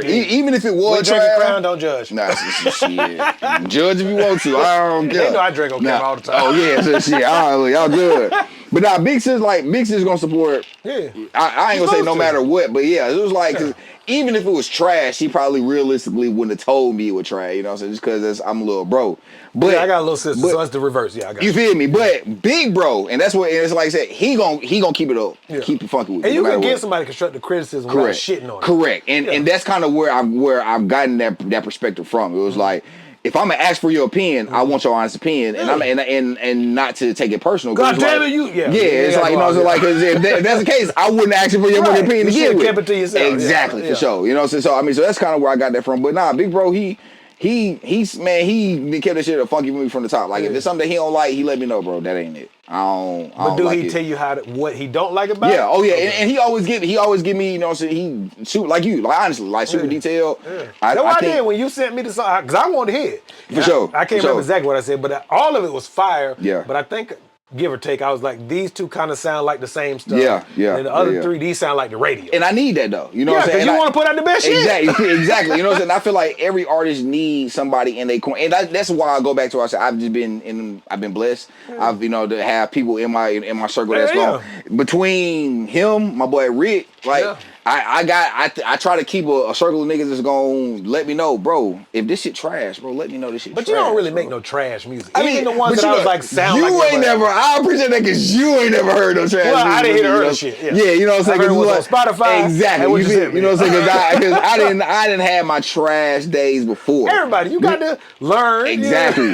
even if it was trash, Crown, don't judge. Nah, shit. Judge if you want to. I don't care. They know I drink okay all the time. Oh yeah, so shit. All right, y'all good. But now Big Sis gonna support. Yeah. I ain't gonna say no matter what, but yeah, it was like. Yeah. Even if it was trash, he probably realistically wouldn't have told me it was trash. You know what I'm saying? Just because I'm a little bro. But yeah, I got a little sister, so it's the reverse. Yeah, I got you. Feel me? But big bro, and that's what it's like I said, he gonna keep it up. Yeah. Keep it funky with and you. And you can give somebody constructive criticism without shitting on it. Correct. And that's kind of where I've gotten that perspective from. It was like, if I'm gonna ask for your opinion, I want your honest opinion, and and not to take it personal. God damn like, it, you it's like, you know, so like if that's the case, I wouldn't ask you for your opinion again. Keep it to yourself. Exactly, for sure. You know, so I mean, so that's kind of where I got that from. But nah, Big Bro, he kept that shit a funky movie from the top. Like if it's something that he don't like, he let me know, bro. That ain't it. But do he tell you what he don't like about it? Yeah, oh yeah, okay. and he always give me, you know what I'm saying, he super like you, like honestly, like super detailed. Yeah. That's what I did when you sent me the song, because I wanted to hear it. For sure. I can't remember exactly what I said, but all of it was fire. Yeah. But I think, give or take, I was like, these two kind of sound like the same stuff. Yeah. And the other three, these sound like the radio. And I need that though. You know what I'm saying? Because you want to put out the best shit. Exactly. You know what I'm saying? I feel like every artist needs somebody in their corner. And that's why I go back to what I said. I've been blessed. Yeah. I've, to have people in my circle that's gone. Between him, my boy Rick, like I try to keep a circle of niggas that's gonna let me know, bro, if this shit trash, bro, let me know this shit but trash. But you don't really make no trash music. I mean, the ones that I was like sound you like ain't never, I appreciate that because you ain't never heard no trash music. Well, I didn't hear the shit. Yeah, you know what I'm saying? I heard it was on Spotify. Exactly. You know what I'm saying? Because I didn't have my trash days before. Everybody, you got to learn. Exactly.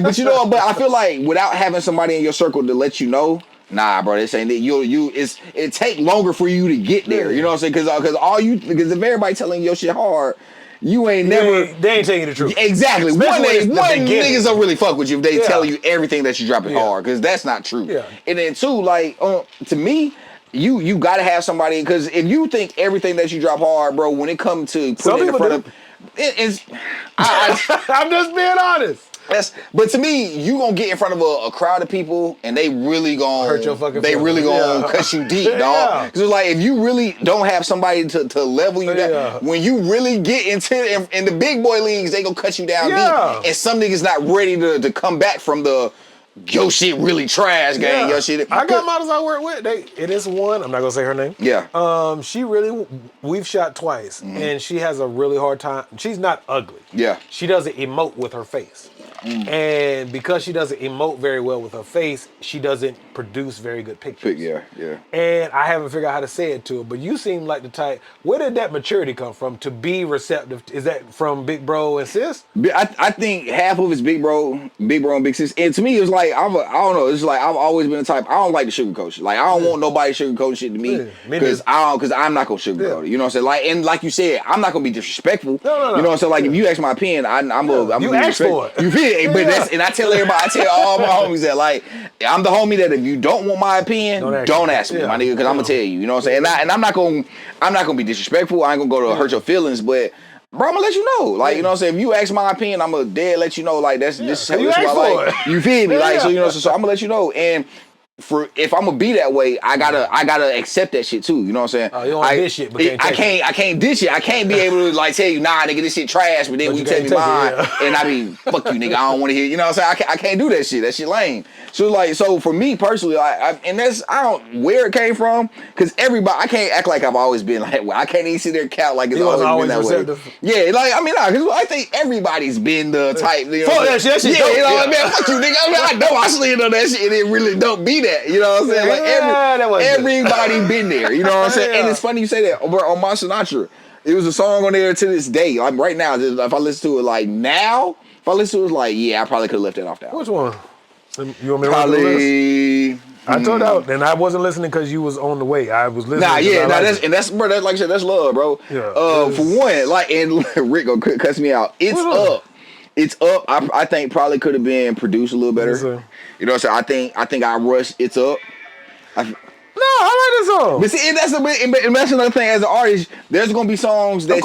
But but I feel like without having somebody in your circle to let you know, nah, bro, this ain't it. It take longer for you to get there. You know what I'm saying? Because if everybody telling you your shit hard, you ain't never. They ain't telling you the truth. Exactly. One niggas don't really fuck with you if they tell you everything that you dropping hard, because that's not true. Yeah. And then two, like to me, you gotta have somebody, because if you think everything that you drop hard, bro, when it comes to putting it in front of, I'm just being honest. But to me, you gonna get in front of a crowd of people and they really gonna hurt your fucking feelings. Really gonna cut you deep, dog. Because it's like, if you really don't have somebody to level you down, when you really get into in the big boy leagues, they gonna cut you down deep. And some niggas not ready to come back from the yo shit really trash gang. Yo shit. I got models I work with. It is one. I'm not gonna say her name. Yeah. We've shot twice, and she has a really hard time. She's not ugly. Yeah. She doesn't emote with her face. And because she doesn't emote very well with her face, she doesn't produce very good pictures. Yeah. And I haven't figured out how to say it to her, but you seem like the type. Where did that maturity come from to be receptive? Is that from Big Bro and Sis? I think half of it's Big Bro and Big Sis. And to me, it was like, I don't know. It's like I've always been the type. I don't like the sugarcoat shit. Like, I don't want nobody sugarcoat shit to me, because I'm not gonna sugarcoat it. You know what I'm saying? Like you said, I'm not gonna be disrespectful. No. You know what I'm saying? Like, if you ask my opinion, I'm gonna you ask for it. You feel it? But and I tell everybody, I tell all my homies that, like, I'm the homie that if you don't want my opinion, don't ask me, my nigga, because I'm gonna tell you. You know what I'm saying? And I'm not gonna be disrespectful. I ain't gonna go to hurt your feelings, but bro, I'm gonna let you know. Like, you know what I'm saying? If you ask my opinion, I'm gonna let you know, like, this is my life. You feel me? Like, so, you know, so I'm gonna let you know. And if I'm gonna be that way, I gotta accept that shit too. You know what I'm saying? Oh, you don't dish shit, but I can't dish it. I can't be able to, like, tell you, nah, nigga, this shit trash, but then when you tell me mine, and I be, fuck you, nigga, I don't want to hear. You know what I'm saying? I can't do that shit. That shit lame. So for me personally, I don't where it came from, because everybody, I can't act like I've always been like, well, I can't even sit there and count like it's always been that receptive way. Yeah, like, I mean, because I think everybody's been the type. You know, fuck that shit. Yeah, you know what I mean? Fuck you, nigga. I know I slid on that shit, and it really don't be that. You know what I'm saying? Like, everybody been there. You know what I'm saying? And it's funny you say that. On my Sinatra, it was a song on there to this day. Like, right now, if I listen to it like now, I probably could have left that off that. Which one? You want me to run through the list? I told out, and I wasn't listening because you was on the way. I was listening. That's bro. That's like I said, that's love, bro. Yeah, for one, like, and Rick gonna cuss me out. It's up. It's up. I think probably could have been produced a little better. Yes, you know what I'm saying? I think I rushed It's Up. No, I like this song. But see, and that's another thing. As an artist, there's gonna be songs that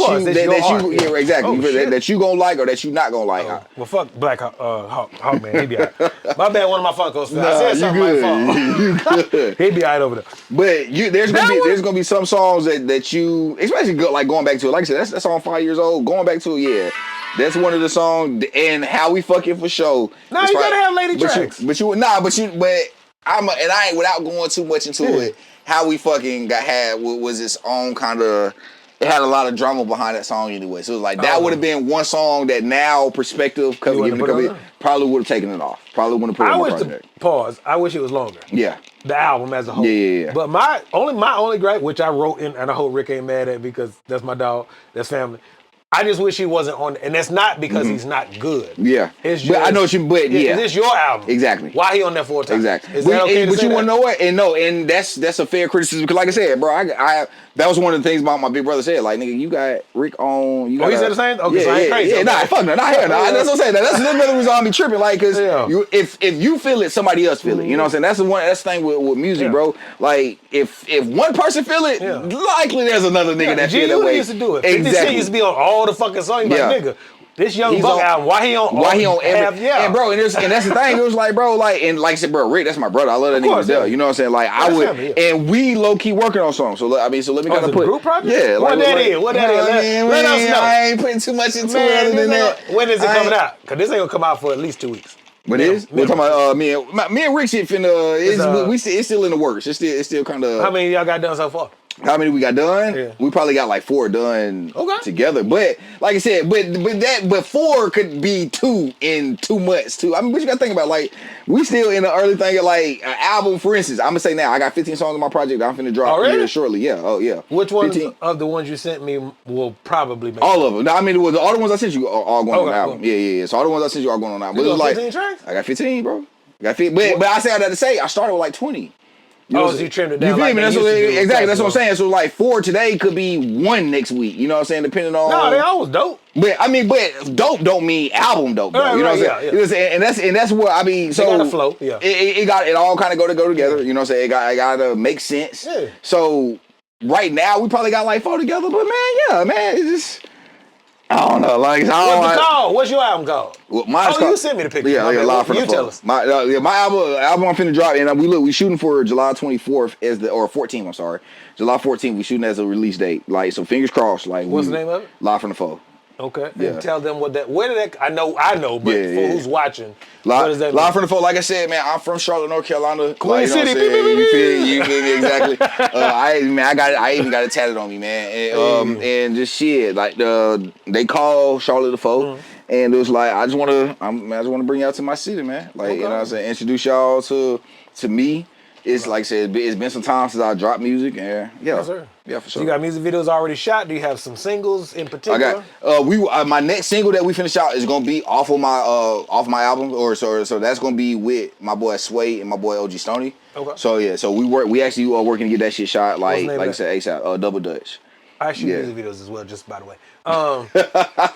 that you gonna like or that you not gonna like. Well, fuck Black Hawk Man. He be alright. My bad. One of my fuckers. I said something my fault. He be alright over there. But there's gonna be some songs that you, especially like going back to it. Like I said, that song 5 years old. Going back to it, yeah. That's one of the songs, and How We Fucking for Show. Nah, you gotta have lady tracks. But and I ain't without going too much into it. How we fucking was its own kind of. It had a lot of drama behind that song anyway. So it was like that would have been one song that now perspective probably would have taken it off. Probably wouldn't have put it on the project. Pause. I wish it was longer. Yeah. The album as a whole. Yeah. But my only gripe, which I wrote in, and I hope Rick ain't mad at because that's my dog, that's family. I just wish he wasn't on, and that's not because he's not good. Yeah, it's just, but I know what you. But yeah, it's your album. Exactly. Why he on there 4 times? Exactly. Is that okay? But you want to know what? And that's a fair criticism because, like I said, bro, I that was one of the things my big brother said. Like, nigga, you got Rick on. You got he said the same. Okay, so I ain't crazy. Yeah, nah, fuck no, not here. Nah, that's what I'm saying. That's another reason I be tripping. Like, cause if you feel it, somebody else feel it. You know what I'm saying? That's the thing with music, bro. Like, if one person feel it, likely there's another nigga that feel that way. Used to do it. 50 Cent used to be on all the fucking songs. Like, nigga, this Young Buck album, why he on every, and bro, and that's the thing. It was like, bro, like I said, bro, Rick, that's my brother. I love that nigga to death. You know what I'm saying? Like, I would, and we low key working on songs. So let me kind of put group project. Yeah, what that is? Let us know. I ain't putting too much into it other than that. When is it coming out? Because this ain't gonna come out for at least 2 weeks. But it is? We're talking about me and Rick shit finna. It's still in the works. It's still kind of. How many y'all got done so far? How many we got done? Yeah. We probably got like 4 done together. But like I said, but 4 could be 2 in 2 months too. I mean, what you gotta think about? Like, we still in the early thing of like an album, for instance. I'm gonna say now, I got 15 songs on my project that I'm finna drop here shortly. Yeah. Oh yeah. Which ones of the ones you sent me will probably make all of them? No, I mean, all the ones I sent you are all going on the album. Cool. Yeah. So all the ones I sent you are going on the album. But it was 15 tracks? I got 15, bro. But I say all that to say I started with like 20. So you trimmed it down. You feel me? Exactly. That's what I'm saying. So like 4 today could be 1 next week. You know what I'm saying? Depending on. No, they always dope. But I mean, dope don't mean album dope. Though, you know what I'm saying? Yeah. And that's what I mean. So it got a flow. Yeah. It all kind of go together. You know what I'm saying? It got to make sense. Yeah. So right now we probably got like 4 together. But man, it's just. I don't know. Like, what's the call? What's your album called? Well, mine's called, you sent me the picture. Yeah, live from the phone. Tell us. My album I'm finna drop, and we shooting for July 24th or 14th. I'm sorry, July 14th. We shooting as a release date. Like, so fingers crossed. Like, what's the name of it? Live from the phone. Okay. Yeah. And tell them where did that? I know, but for who's watching, what does that mean? Live from the phone. Like I said, man, I'm from Charlotte, North Carolina. Queen City. You feel me? Exactly. I even got it tatted on me, man. And just shit, like they call Charlotte the Foe, and it was like I just want to bring y'all to my city, man. Like, you know what I'm saying, introduce y'all to me. It's like I said, it's been some time since I dropped music, and yes, sir. Yeah, for sure. So you got music videos already shot? Do you have some singles in particular? I got my next single that we finish out is gonna be off my album, so that's gonna be with my boy Sway and my boy OG Stoney. Okay. So yeah, so we actually are working to get that shit shot like I said ASAP. Double Dutch. I shoot music videos as well, just by the way.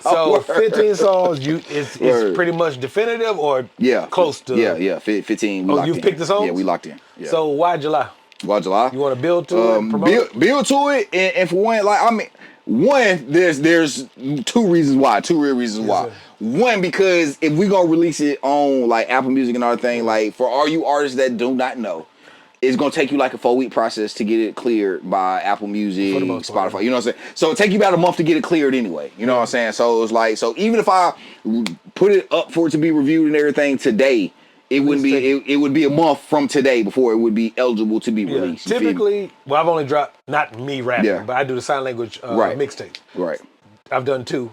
So 15 songs, it's pretty much definitive or close to? Yeah, 15. You've picked the songs? Yeah, we locked in. Yeah. So why July? Why July? You want to build to it, promote it? Build to it, and for one, like I mean, there's 2 reasons why, 2 real reasons why. Sir. One, because if we gonna release it on like Apple Music and other thing, like for all you artists that do not know, it's gonna take you like a 4-week process to get it cleared by Apple Music, Spotify. You know what I'm saying? So it take you about a month to get it cleared anyway. You know what I'm saying? So it was like, so even if I put it up for it to be reviewed and everything today, it would be a month from today before it would be eligible to be released. Typically, well, I've only dropped not me rapping, but I do the Synlanguage mixtape. Right. I've done 2.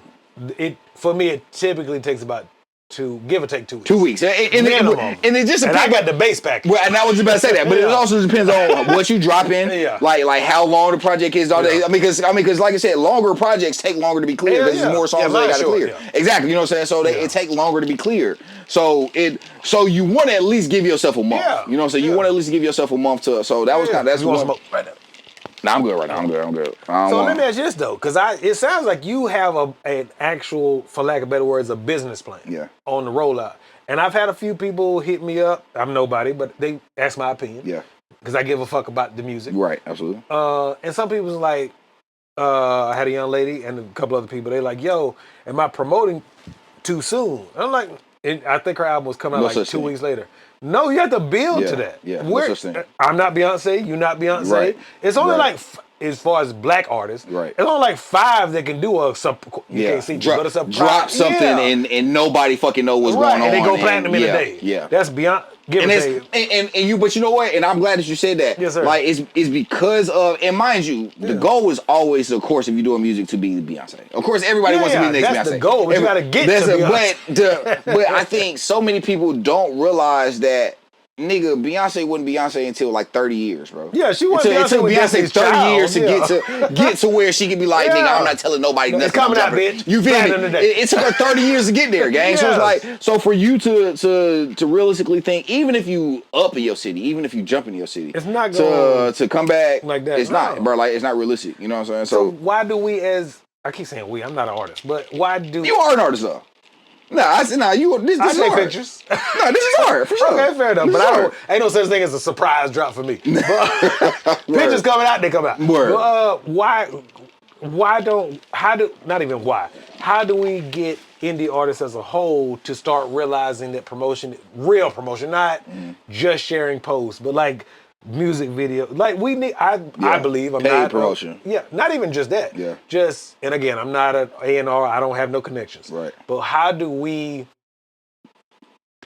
For me, it typically takes about 2, give or take 2 weeks. 2 weeks. And it just depends. And I got the bass package. Well, and I was just about to say that, but it also depends on what you drop in, like how long the project is. I mean, because like I said, longer projects take longer to be cleared because there's more songs that they got to clear. Yeah. Exactly, you know what I'm saying? So it take longer to be cleared. So you want to at least give yourself a month. Yeah. You know what I'm saying? You want to at least give yourself a month to. So that was kind of that's one. Right now. Nah, I'm good right now. I'm good. So let me ask you this though, because it sounds like you have an actual, for lack of better words, a business plan. Yeah. On the rollout, and I've had a few people hit me up. I'm nobody, but they ask my opinion. Yeah. Because I give a fuck about the music. Right. Absolutely. And some people was like, I had a young lady and a couple other people. They like, yo, am I promoting too soon? And I'm like, I think her album was coming out like 2 weeks later. No, you have to build to that. Yeah, I'm not Beyonce. You're not Beyonce. Right. It's only like, as far as black artists, it's only like 5 that can do a sub. You can't see, drop something and nobody fucking know what's going on. And they go platinum in a day. Yeah, that's Beyonce. Give and it it's to you. and you, but you know what? And I'm glad that you said that. Yes, sir. Like it's because of, and mind you, the goal is always, of course, if you're doing music, to be Beyonce. Of course, everybody wants to be the next Beyonce. That's the goal, but you gotta get to Beyonce. But I think so many people don't realize that. Nigga, Beyonce wasn't Beyonce until like 30 years, bro. Yeah, she wasn't Beyonce. It took Beyonce 30 years to get to where she could be like, nigga, I'm not telling nobody nothing. It's coming out, bitch. You feel me? It took her 30 years to get there, gang. So it's like, so for you to realistically think, even if you up in your city, even if you jump in your city, it's not going to come back like that. It's not, bro. Like, it's not realistic. You know what I'm saying? So why do we, as I keep saying we, I'm not an artist, but why do you are an artist though? Nah, I said, nah, this I is take art. Pictures. No, this is art, for sure. Okay, fair enough. But ain't no such thing as a surprise drop for me. But pictures coming out, they come out. Word. How do we get indie artists as a whole to start realizing that real promotion, not just sharing posts, but like music video, like we need. I believe I'm paid not promotion. Not even just that. Yeah. Just, and again, I'm not an A&R. I don't have no connections. Right. But how do we?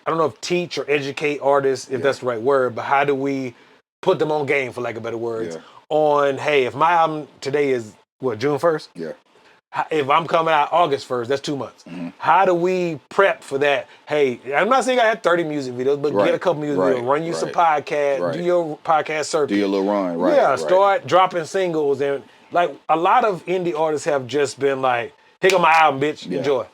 I don't know if teach or educate artists, if that's the right word, but how do we put them on game, for lack of better words, on, hey, if my album today is what, June 1st? Yeah. If I'm coming out August 1st, that's 2 months. Mm-hmm. How do we prep for that? Hey, I'm not saying I had 30 music videos, but get a couple music videos, run you some podcasts, do your podcast circuit. Do your little run, start dropping singles. And like a lot of indie artists have just been like, here go my album, bitch, enjoy.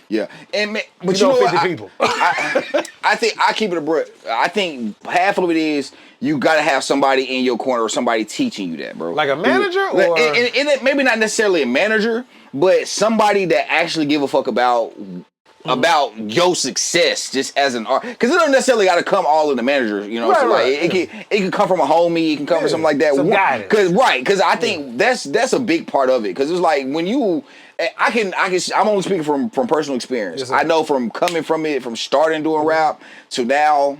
Yeah, and but you know 50 what? people. I think I keep it a brick. I think half of it is you got to have somebody in your corner or somebody teaching you that, bro. Like a manager, or and maybe not necessarily a manager, but somebody that actually give a fuck about your success just as an art, because it don't necessarily got to come all in the manager, you know. It can come from a homie, it can come from something like that. Some guidance. Because I think that's a big part of it. Because it's like when you, I'm only speaking from personal experience. Yes, I know from coming from it, from starting doing rap to now.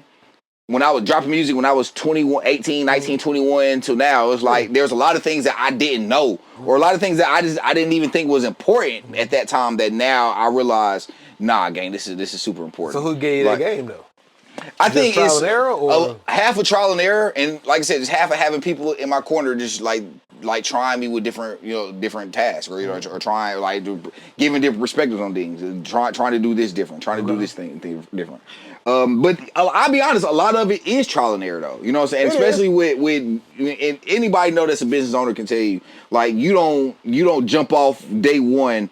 When I was dropping music, when I was 21, 18, 19, 21 till now, it was like there's a lot of things that I didn't know, or a lot of things that I didn't even think was important at that time, that now I realize, nah, gang, this is super important. So who gave you that game though? I think trial it's and error, or half a trial and error, and like I said, it's half of having people in my corner just like trying me with different tasks, or or trying giving different perspectives on things, and trying to do this different, trying to do this thing different. But I'll be honest, a lot of it is trial and error, though. You know what I'm saying? Especially with and anybody know that's a business owner can tell you, like you don't jump off day one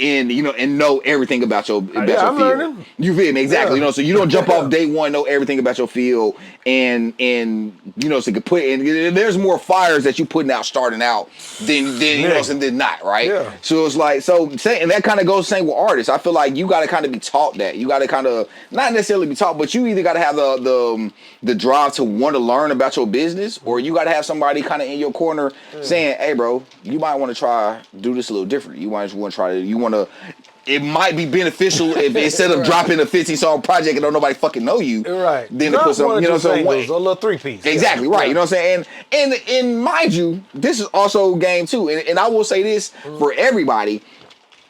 and know everything about your field. Learning. You feel me? Exactly. Yeah. So you don't jump off day one, know everything about your field, and so you put in. There's more fires that you putting out starting out than than not, right? Yeah. So it's like, and that kind of goes the same with artists. I feel like you got to kind of be taught that. You got to kind of not necessarily be taught, but you either got to have the drive to want to learn about your business, or you got to have somebody kind of in your corner saying, "Hey, bro, you might want to try do this a little different. You might want to try to It might be beneficial if instead of dropping a 15-song project and don't nobody fucking know you, then to put some, a little 3-piece. Exactly, right. You know what I'm saying? And mind you, this is also game too. And I will say this for everybody: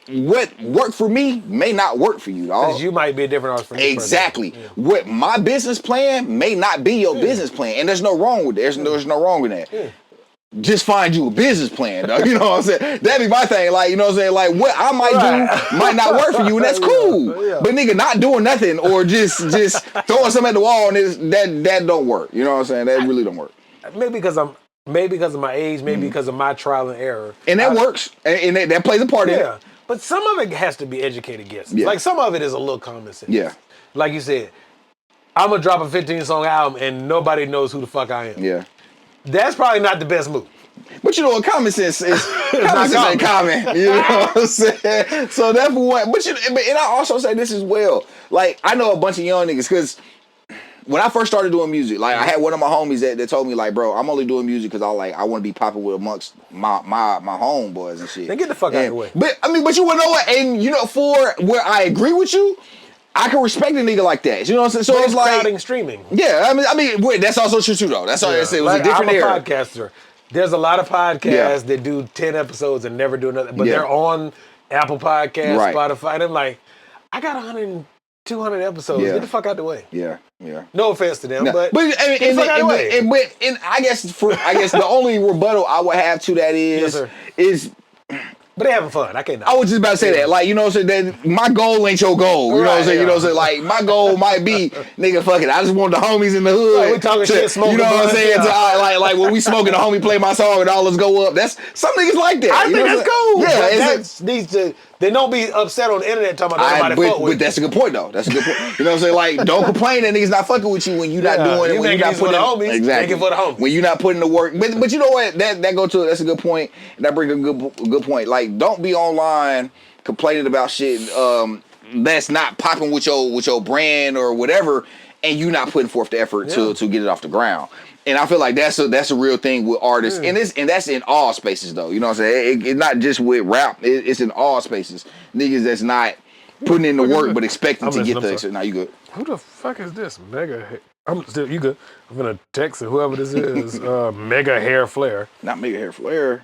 what worked for me may not work for you, dog. Because you might be a different artist from me. Exactly. What my business plan may not be your business plan, and there's no wrong with that. There's no wrong with that. Just find you a business plan, though. You know what I'm saying? That'd be my thing. Like, you know what I'm saying? Like, what I might do might not work for you, and that's cool. But nigga, not doing nothing or just throwing something at the wall, and that don't work. You know what I'm saying? That really don't work. Maybe because of my age, maybe because of my trial and error. And that works. And that plays a part in it. Yeah. But some of it has to be educated guesses. Yeah. Like, some of it is a little common sense. Yeah. Like you said, I'm going to drop a 15-song album, and nobody knows who the fuck I am. Yeah. That's probably not the best move. But you know what, common sense is ain't common. You know what I'm saying? So that's what. And I also say this as well. Like, I know a bunch of young niggas, because when I first started doing music, like I had one of my homies that told me, like, bro, I'm only doing music because I want to be popular amongst my homeboys and shit. Then get the fuck out of the way. But you wanna know what? And for where I agree with you, I can respect a nigga like that. You know what I'm saying? So it's like crowding streaming. Yeah, I mean, wait, that's also true too, though. That's all I said. It was a different era. I'm a podcaster. There's a lot of podcasts that do 10 episodes and never do another, but they're on Apple Podcasts, Spotify. And I'm like, I got 200 episodes. Yeah. Get the fuck out the way. Yeah. No offense to them, No, but I get the fuck out the way. and I guess the only rebuttal I would have to that Yes, sir. is But they having fun. I can't. I was just about to say that. Like, you know what I'm saying? That my goal ain't your goal. You know what I'm saying? You know what I'm saying? Like, my goal might be, nigga, fuck it. I just want the homies in the hood. Right, we talking shit, smoking. You know what I'm saying? Yeah. Like when we smoking, the homie play my song and all us go up. That's some niggas like that. I think that's cool. Yeah, That needs to. They don't be upset on the internet talking about nobody fuck with. But that's a good point though. That's a good point. You know what I'm saying? Like, don't complain that niggas not fucking with you when you not doing it. When you not putting homies. Exactly. For the homies. When you not putting the work. But you know what? That go to that's a good point. And that brings a good point. Like, don't be online complaining about shit that's not popping with your brand or whatever, and you not putting forth the effort to get it off the ground. And I feel like that's a real thing with artists, and that's in all spaces though. You know what I'm saying? It's not just with rap; it's in all spaces. Niggas that's not putting in the work but expecting to get the. Now you good? Who the fuck is this mega? I'm still you good? I'm gonna text whoever this is. Mega hair flare. Not mega hair flare.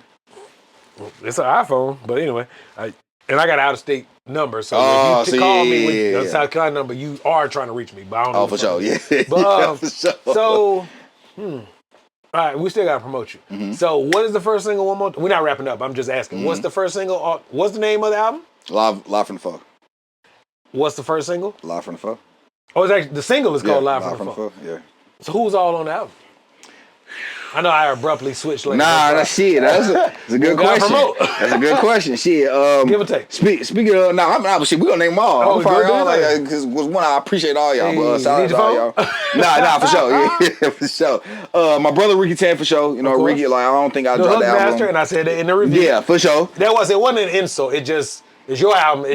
It's an iPhone, but anyway, I got an out of state number, so if you call me with a South Carolina number, you are trying to reach me. But I don't know for sure, yeah. But for sure. So. All right, we still gotta promote you. Mm-hmm. So, what is the first single? One more. We're not wrapping up. I'm just asking. What's the first single? What's the name of the album? Live from the Foe. What's the first single? Live from the Foe. Oh, it's actually the single is called Live from the Foe. Yeah. So who's all on the album? I know I abruptly switched. Like that's shit. That's a good question. That's a good question. Shit. Give or take. Speaking of, shit, we gonna name them all. I'm probably all because one I appreciate all y'all. But shout out to all y'all. Nah, for sure. Yeah, for sure. My brother Ricky Tan for sure. You know Ricky. Like I don't think I dropped the album. Master, and I said that in the review. Yeah, for sure. It wasn't an insult. It's your album.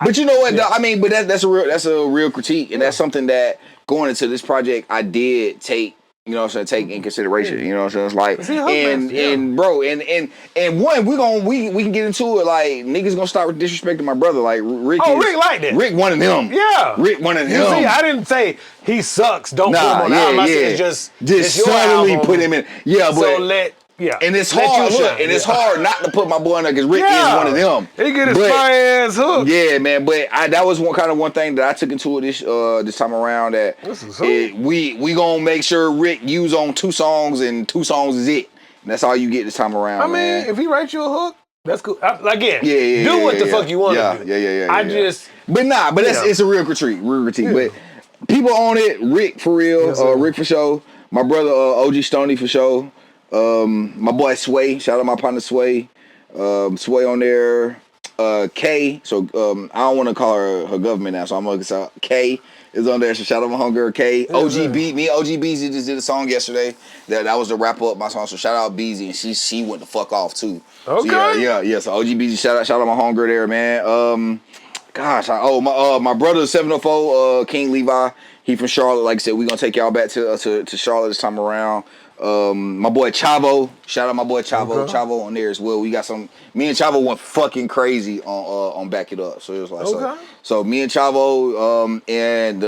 But you know what? I mean, but that's a real critique, and that's something that going into this project I did take. You know what I'm saying? Take in consideration. You know what I'm saying? It's like, and bro, and one, we can get into it. Like, niggas gonna start disrespecting my brother. Like, Rick. Rick like that. Rick one of them. Yeah. Rick one of them. You see, I didn't say he sucks. Don't put him on the album. I said just subtly put him in. Yeah, but. And it's hard. It's hard not to put my boy in there because Rick is one of them. He get his fire ass hook. Yeah, man. But that was one thing that I took into it this time around. That we gonna make sure Rick use on 2 songs and 2 songs is it. And that's all you get this time around. I mean, if he writes you a hook, that's cool. Again, do what the fuck you want to do. Yeah. But it's a real critique. But people on it, Rick for real, Rick for sure. My brother OG Stoney for sure. My boy Sway, shout out my partner Sway. Sway on there. K, so I don't want to call her government now, so I'm gonna say K is on there. So shout out my homegirl K. OG Beezy just did a song yesterday. That was the wrap up my song. So shout out Beezy, and she went the fuck off too. Okay. So yeah. So OG Beezy, shout out my homegirl there, man. My brother 704 King Levi. He from Charlotte. Like I said, we gonna take y'all back to Charlotte this time around. My boy Chavo, shout out my boy Chavo. Okay. Chavo on there as well. We got me and Chavo went fucking crazy on Back It Up. So it was like so me and Chavo and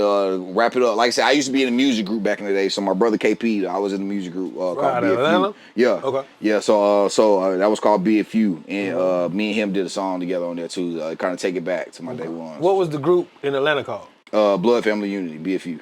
Wrap It Up. Like I said, I used to be in a music group back in the day. So my brother KP, I was in the music group called BFU. Yeah. Okay. Yeah. So that was called BFU, and me and him did a song together on there too. Kind of take it back to my day one. What was the group in Atlanta called? Blood Family Unity, BFU.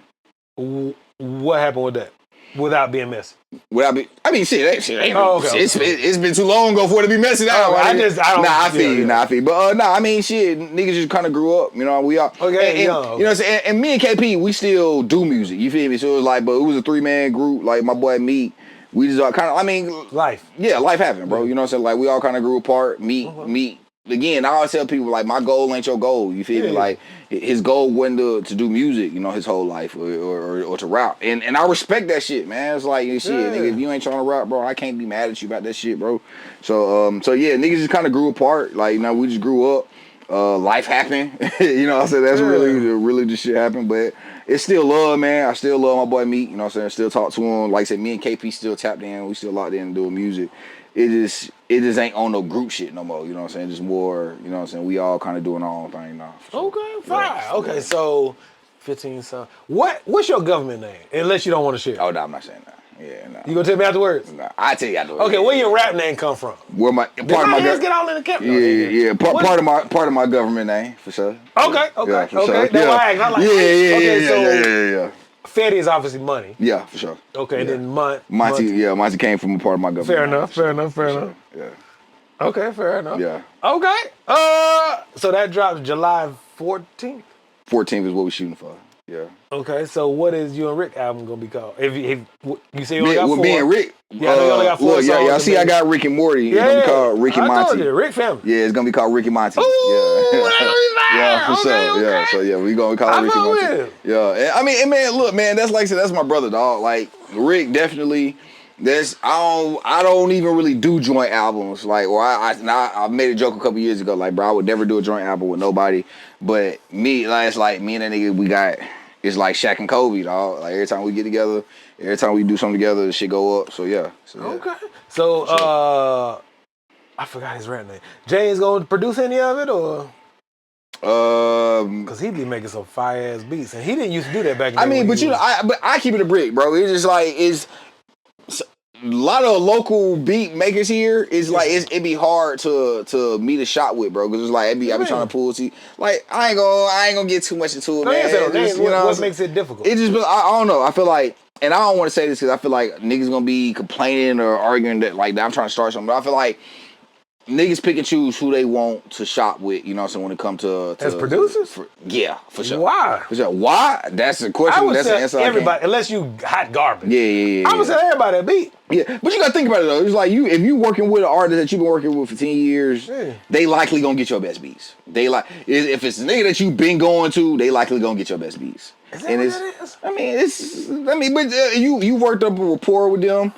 What happened with that? Without being messy. Shit. It's been too long ago for it to be messy now. I feel you. But I mean, shit. Niggas just kind of grew up. You know, we all. Okay. You know what I'm saying? And me and KP, we still do music. You feel me? So it was like, but it was a 3-man group. Like my boy Meat. We just kind of. I mean, life. Yeah, life happened, bro. You know what I'm saying? Like we all kind of grew apart. Meat. Again, I always tell people like my goal ain't your goal. You feel me? Like his goal wasn't to do music, you know, his whole life or to rap. And I respect that shit, man. It's like nigga, if you ain't trying to rap, bro, I can't be mad at you about that shit, bro. So niggas just kind of grew apart. Like, you know, we just grew up. Life happened. You know what I'm saying? That's really the shit happened. But it's still love, man. I still love my boy Meat, you know what I'm saying? Still talk to him. Like I said, me and KP still tapped in. We still locked in doing music. It just ain't on no group shit no more. You know what I'm saying? Just more, you know what I'm saying? We all kind of doing our own thing now. Okay, fine. Okay, so 15 songs. What's your government name? Unless you don't want to share. Oh, no, I'm not saying that. Yeah, nah. You gonna tell me afterwards? Nah, I tell you afterwards. Okay, where your rap name come from? Where my Did my hands get all in the camera? Yeah. Part of my government name for sure. Okay. Yeah, for okay. sure. That's why I asked. I'm like, Yeah. Fetty is obviously money. Yeah, for sure. Okay, yeah. then Monty came from a part of my government. Fair enough. Sure. Yeah. Okay, fair enough. Yeah. Okay. So that drops July 14th. 14th is what we're shooting for. Yeah. Okay, so what is you and Rick album gonna be called? If you say you only got with 4. me and Rick. Yeah, I know you only got 4 songs. Y'all see I got Rick and Morty. It's gonna be called Rick and Monty. I told you, Rick family. Yeah, it's gonna be called Rick and Monty. Ooh, yeah, for sure. Okay. Yeah, so yeah, we gonna call it Rick and Monty. Yeah, I mean, and man, look, man, that's like I said, that's my brother, dog. Like Rick, definitely. I don't even really do joint albums. Like, or I made a joke a couple years ago, like, bro, I would never do a joint album with nobody. But me, like, it's like me and that nigga, it's like Shaq and Kobe, dog. Like every time we get together, every time we do something together, the shit go up. So yeah. Okay. So I forgot his rap name. James gonna produce any of it or? Cause he be making some fire ass beats, and he didn't used to do that back then. I mean, but I keep it a brick, bro. It's just like a lot of local beat makers here. Is like it'd be hard to meet a shot with, bro. Cause it's like I be trying to pull. Like I ain't gonna get too much into it, man. What makes it difficult? It just I don't know. I feel like, and I don't want to say this because I feel like niggas gonna be complaining or arguing that like that I'm trying to start something. But I feel like niggas pick and choose who they want to shop with, you know what I'm saying, when it comes to as producers? Yeah, for sure. Why? For sure. Why? That's the question. I would That's the answer. Everybody, unless you hot garbage. Yeah. I would say everybody that beat. Yeah, but you gotta think about it though. It's like if you working with an artist that you've been working with for 10 years, they likely gonna get your best beats. If it's a nigga that you've been going to, they likely gonna get your best beats. Is that what it is? But you worked up a rapport with them.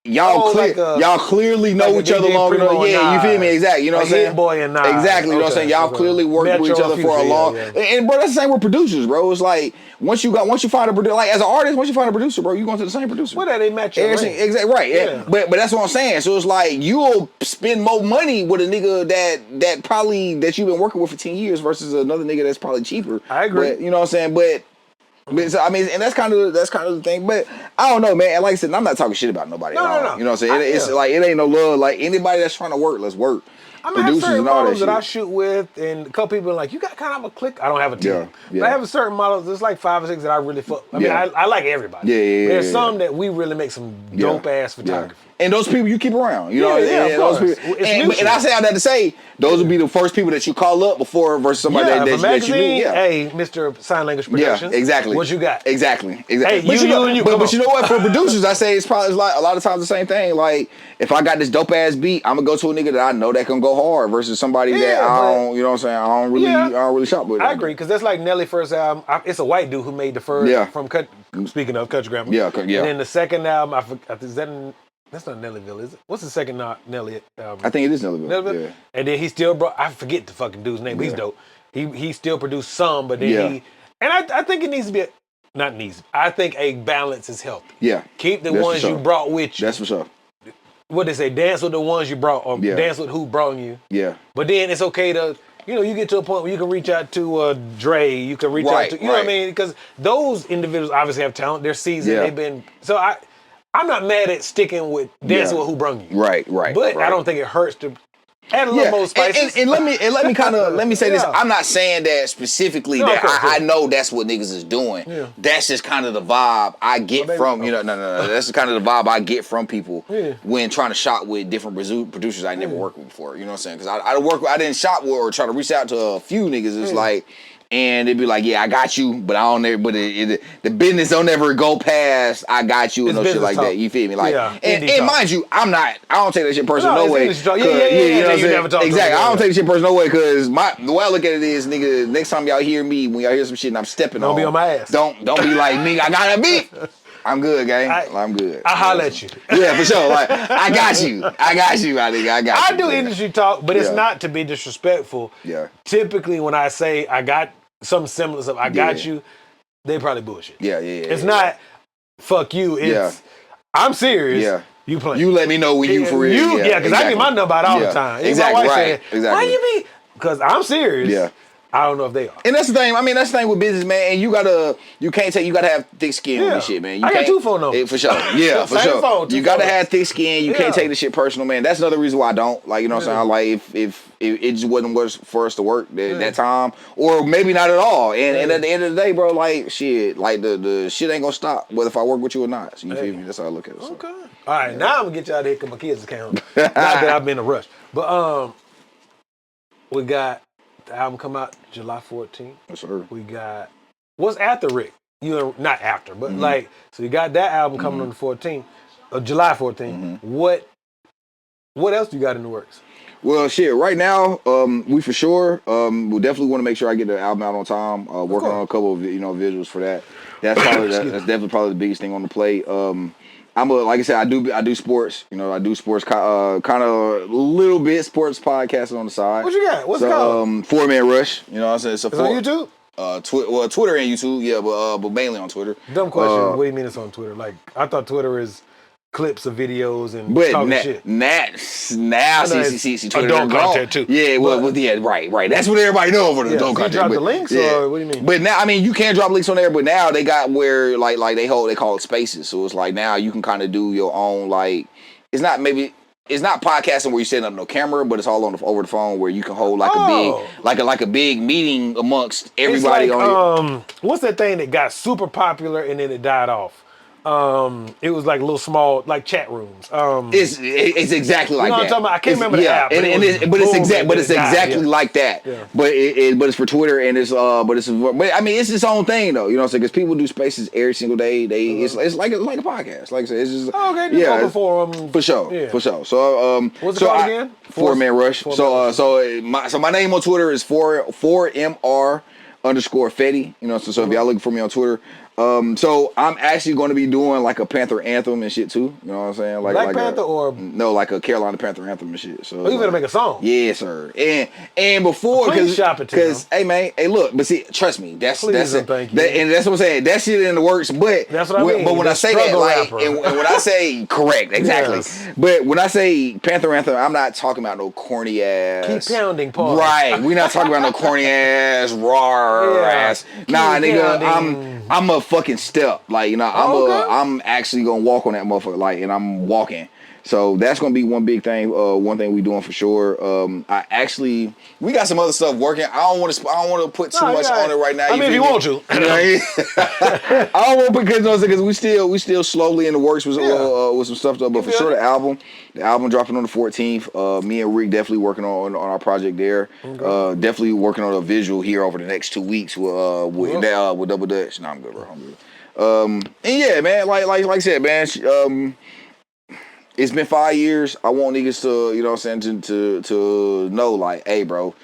Y'all clearly know each other long enough. Yeah, you feel me? Exactly. You know what I'm saying? Boy and exactly. You know what I'm saying? Y'all clearly worked with each other for a long. And bro, that's the same with producers, bro. It's like once you find a producer, like as an artist, once you find a producer, bro, you going to the same producer. What they match your exactly right. Yeah. But that's what I'm saying. So it's like you'll spend more money with a nigga that probably that you've been working with for 10 years versus another nigga that's probably cheaper. I agree. But, you know what I'm saying? But so, I mean, and that's kind of the thing. But I don't know, man. And like I said, I'm not talking shit about nobody. No. You know what I'm saying? It's like it ain't no love. Like anybody that's trying to work, let's work. I mean, I have certain models that I shoot with, and a couple people are like, you got kind of a clique. I don't have a team. But I have a certain models. There's like 5 or 6 that I really fuck. I mean, I like everybody. There's some that we really make some dope ass photography. And those people you keep around, you know. Those people. And I say all that to say, those would be the first people that you call up before versus somebody that you meet. Hey, Mr. Synlanguage Productions. Yeah, exactly. What you got? Exactly. Hey, but you know what? For producers, I say it's like a lot of times the same thing. Like if I got this dope ass beat, I'm gonna go to a nigga that I know that can go hard versus somebody that I don't. You know what I'm saying? I don't really shop with. I agree because that's like Nelly first album. It's a white dude who made the first from speaking of Country Grammar. Yeah. And then the second album, I forgot. That's not Nellyville, is it? What's the second Nelly album? I think it is Nellyville. Yeah. And then he still brought, I forget the fucking dude's name, but he's dope. He still produced some, but then I think it needs to be, I think a balance is healthy. Yeah. Keep the ones you brought with you. That's for sure. What they say, dance with the ones you brought, or dance with who brought you. Yeah. But then it's okay to, you get to a point where you can reach out to Dre, you can reach out to, you know what I mean? Because those individuals obviously have talent, they're seasoned, they've been, so I'm not mad at sticking with dancing with who brung you. Right. But I don't think it hurts to add a little more spices. And let me say this. I'm not saying that specifically I know that's what niggas is doing. Yeah. That's just kind of the vibe I get from no. That's kind of the vibe I get from people when trying to shop with different producers I never worked with before. You know what I'm saying? Because I didn't shop with or try to reach out to a few niggas. It's like. And it'd be like, I got you, but I don't ever. But the business don't ever go past. I got you and no shit like that. You feel me? Like, and mind you, I don't take that shit personal no way. You know what I'm saying? Exactly. I don't take that shit personal no way because the way I look at it is, nigga. Next time y'all hear me, when y'all hear some shit and I'm stepping on, don't be on my ass. Don't be like me. I got a beat. I'm good, gang. I'm good. I holler at you. Yeah, for sure. Like, I got you, my nigga. I got you. I do industry talk, but it's not to be disrespectful. Yeah. Typically, when I say I got some semblance of I got you, they probably bullshit. Yeah. It's not fuck you. It's I'm serious. Yeah. You play. You let me know when you for real. Because I get my number out all the time. Exactly. My wife said, why you mean? Because I'm serious. Yeah. I don't know if they are. And that's the thing. I mean, that's the thing with business, man. And you gotta have thick skin on this shit, man. I got 2 phone numbers. For sure. Yeah, for Same sure. phone, You gotta have thick skin. You can't take this shit personal, man. That's another reason why I don't. Like, you know what I'm saying? Like, if it just wasn't for us to work that time, or maybe not at all. And at the end of the day, bro, like, shit, like the shit ain't gonna stop whether if I work with you or not. So you feel me? That's how I look at it. So. Okay. All right, now I'm gonna get you out of here because my kids can't. Not that I've been in a rush, but we got the album come out July 14th. Yes, sir. We got what's after Rick? You know, not after, but like, so you got that album coming on the 14th, July 14th. What else do you got in the works? Well, shit. Right now, we for sure. We definitely want to make sure I get the album out on time. Working on a couple of visuals for that. That's probably that's definitely the biggest thing on the plate. Like I said, I do sports. You know, I do sports kind of a little bit sports podcasting on the side. What you got? What's it called? 4 Man Rush. You know what I'm saying? It's on YouTube? Twitter and YouTube, yeah, but mainly on Twitter. Dumb question. What do you mean it's on Twitter? Like, I thought Twitter is clips of videos and talking shit. Now, see, Twitter adult content too. Yeah, right. That's what everybody know over the adult content. You drop the links, or what do you mean? But now, I mean, you can drop links on there, but now they got where like they call it spaces. So it's like now you can kind of do your own, like, it's not podcasting where you're setting up no camera, but it's all over the phone where you can hold like a big meeting amongst everybody. It's like, on what's that thing that got super popular and then it died off? It was like little small, like chat rooms. It's exactly like that. You know what I'm talking about? I can't remember the app. But it's exactly like that. Yeah. But it's for Twitter and it's but I mean it's its own thing though. You know what I'm saying? Because people do spaces every single day. It's like a podcast. Like I said, it's just for sure. Yeah. For sure. So what's it called again? 4 Man Rush. So my name on Twitter is 4MR _ Fetti. You know, so if y'all looking for me on Twitter. So I'm actually going to be doing like a Panther anthem and shit too. You know what I'm saying? Like Black Panther like a Carolina Panther anthem and shit. So you better make a song. Yeah, sir. And before because hey man, hey look, but see, trust me, that's and that's what I'm saying. That shit in the works. But that's what I mean. But when I say that, like, and when I say correct, exactly. Yes. But when I say Panther anthem, I'm not talking about no corny ass. Keep pounding, Paul. Right. We're not talking about no corny ass, raw ass. Nah, nigga, I'm a fucking step, like, you know, I'm actually gonna walk on that motherfucker, like, and I'm walking. So that's gonna be one big thing. One thing we doing for sure. We got some other stuff working. I don't want to put too much on it right now. I mean, if you want to, I don't want to because we still slowly in the works with some stuff though. But for sure, the album dropping on the 14th. Me and Rick definitely working on our project there. Okay. Definitely working on a visual here over the next 2 weeks with Double Dutch. No, I'm good, bro. I'm good. And yeah, man, like I said, man. It's been 5 years. I want niggas to, you know what I'm saying, to know, like, hey, bro,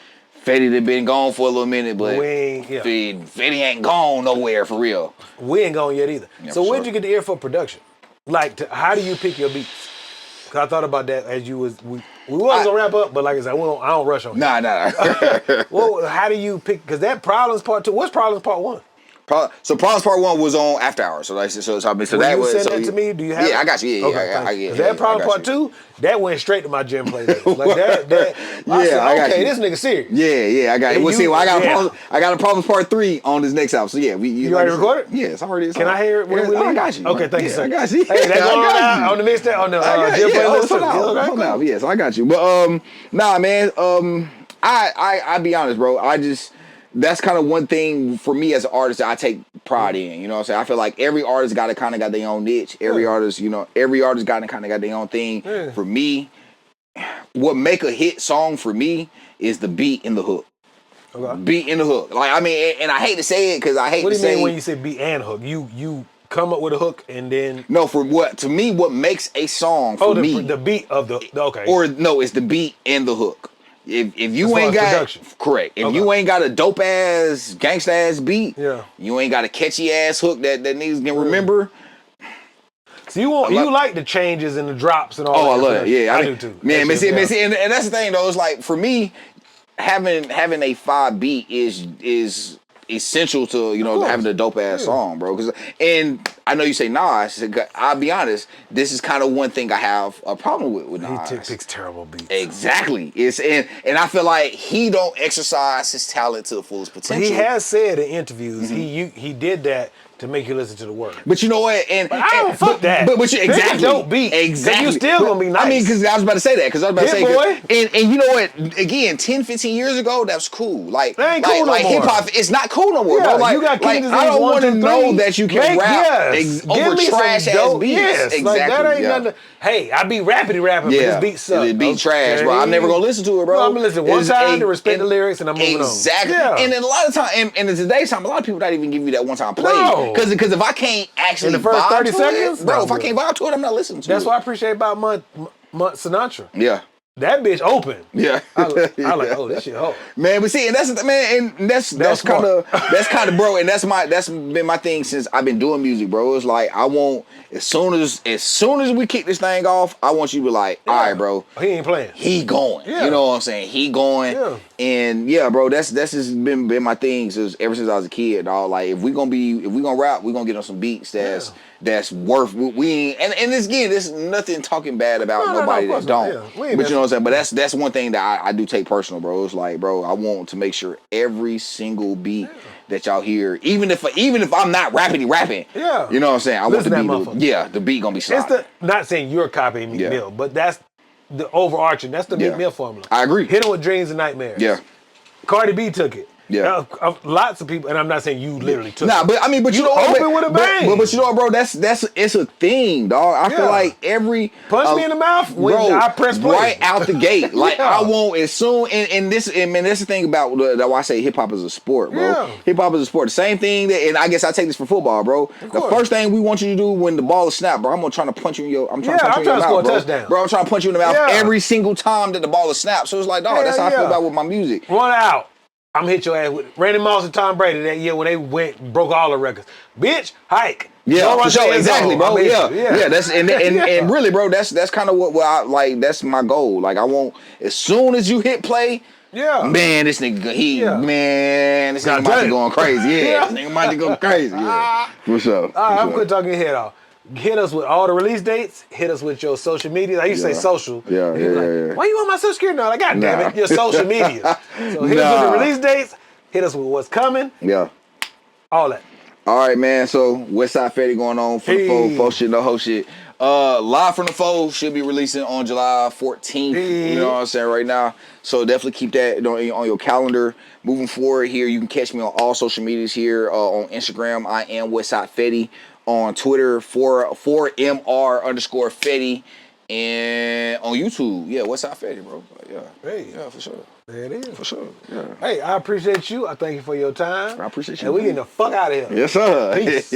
Fetti done been gone for a little minute, but Fetti ain't gone nowhere for real. We ain't gone yet either. Yeah, so where'd you get the ear for production? Like, how do you pick your beats? Because I thought about that as you was, we wasn't gonna wrap up, but like I said, I don't rush on Nah. Well, how do you pick, because that Problems Part 2, what's Problems Part 1? So Problems Part 1 was on After Hours. So that was. You send that to me? Do you have? Yeah, I got you. Yeah, okay, that Problems Part 2, that went straight to my gym playlist. Like that. I got you. This nigga serious. Yeah, I got it. I got a Problems Part 3 on this next album. So yeah, you already recorded? Yes, I already. Can I hear it when we leave? I got you. Okay, thank you, sir. I got you. Hey, that's on the mixtape on the gym playlist. Yes, I got you. But nah, man. I be honest, bro. That's kind of one thing for me as an artist that I take pride in. You know what I'm saying? I feel like every artist got their own niche. Every artist got their own thing. Yeah. For me, what make a hit song for me is the beat and the hook. Okay. Beat and the hook. Like, I mean, and I hate to say it because I hate to say. What do you mean when you say beat and hook? You come up with a hook and then. No, to me, what makes a song for me. The beat of the okay. Or no, it's the beat and the hook. If you ain't got production. Correct. If you ain't got a dope ass gangsta ass beat, you ain't got a catchy ass hook that niggas can remember. So you like the changes and the drops and all that. Oh, I love it. Yeah, I do too. Man, and that's the thing though. It's like for me, having a 5 beat is essential to having a dope ass song, bro. And I know you say Nas. I'll be honest. This is kind of one thing I have a problem with Nas. He picks terrible beats. Exactly. And I feel like he don't exercise his talent to the fullest potential. But he has said in interviews he did that to make you listen to the words. But you know what? I don't fuck that. But you exactly dope beat. Exactly. You still gonna be nice. I mean, because I was about to say that. Because I was about to say, boy. And you know what? Again, 10, 15 years ago, that was cool. Like, that ain't cool no more. Hip hop, it's not cool no more, bro. Like, you got I don't want to know that you can rap over trash ass beats. Yes. Exactly. Like, that ain't nothing. Hey, I be rapping, but this beat sucks. This beat trash, bro. I'm never gonna listen to it, bro. I'm gonna listen one time to respect the lyrics, and I'm moving on. Exactly. And then a lot of time, and in today's time, a lot of people not even give you that one time play. Because if I can't actually in the first 30 seconds, bro, if I can't vibe to it, I'm not listening to it. That's what I appreciate about Sinatra. Yeah. That bitch open. Yeah. I like, oh, this shit hard. Man, but see, and that's kind of bro, and that's been my thing since I've been doing music, bro. It's like I want as soon as we kick this thing off, I want you to be like, all right, bro. He ain't playing. He going. Yeah. You know what I'm saying? He going. Yeah. And yeah, bro, that's just been my thing ever since I was a kid, dog. Like if we gonna rap, we gonna get on some beats that's worth and this again, there's nothing talking bad about nobody that don't. Yeah. But you know what I'm saying? But that's one thing that I do take personal, bro. It's like, bro, I want to make sure every single beat that y'all hear, even if I'm not rapping, you know what I'm saying? I want the beat gonna be solid. Not saying you're copying Meek Mill, but that's the overarching. That's the Meek Mill formula. I agree. Hit him with dreams and nightmares. Yeah. Cardi B took it. Yeah. Lots of people, and I'm not saying you literally took it. But you know what? Open with a bang. But you know what, bro? It's a thing, dog. I feel like every punch me in the mouth when I press play right out the gate. Like I won't as soon and that's the thing about that why I say hip hop is a sport, bro. Yeah. Hip hop is a sport. The same thing and I guess I take this for football, bro. The first thing we want you to do when the ball is snapped, bro, I'm trying to punch you in your mouth, bro. I'm trying to punch you in the mouth every single time that the ball is snapped. So it's like, dog, that's how I feel about with my music. Run out. I'm gonna hit your ass with Randy Moss and Tom Brady that year when they broke all the records. Bitch, hike. Yeah, for sure, exactly, bro. Yeah. That's and really, bro, that's kind of what I like. That's my goal. Like I want as soon as you hit play. Yeah. Man, this nigga, this nigga might be going crazy. Yeah, this nigga might be going crazy. Yeah, for sure. All right, I'm quit talking your head off. Hit us with all the release dates. Hit us with your social media. I used to say social. Yeah. Why you on my social security now? Like, God damn it, your social media. So hit us with the release dates. Hit us with what's coming. Yeah. All that. All right, man. So Westside Fetti going on for the Faux Shit, no whole shit. Live from the Faux should be releasing on July 14th. You know what I'm saying right now. So definitely keep that on your calendar. Moving forward here, you can catch me on all social medias here. On Instagram, I am Westside Fetti. On Twitter, 4MR_Fetti. And on YouTube, Westside Fetti, bro. Yeah, for sure. There it is. For sure. Yeah. Hey, I appreciate you. I thank you for your time. I appreciate you. And we getting the fuck out of here. Yes, sir. Peace.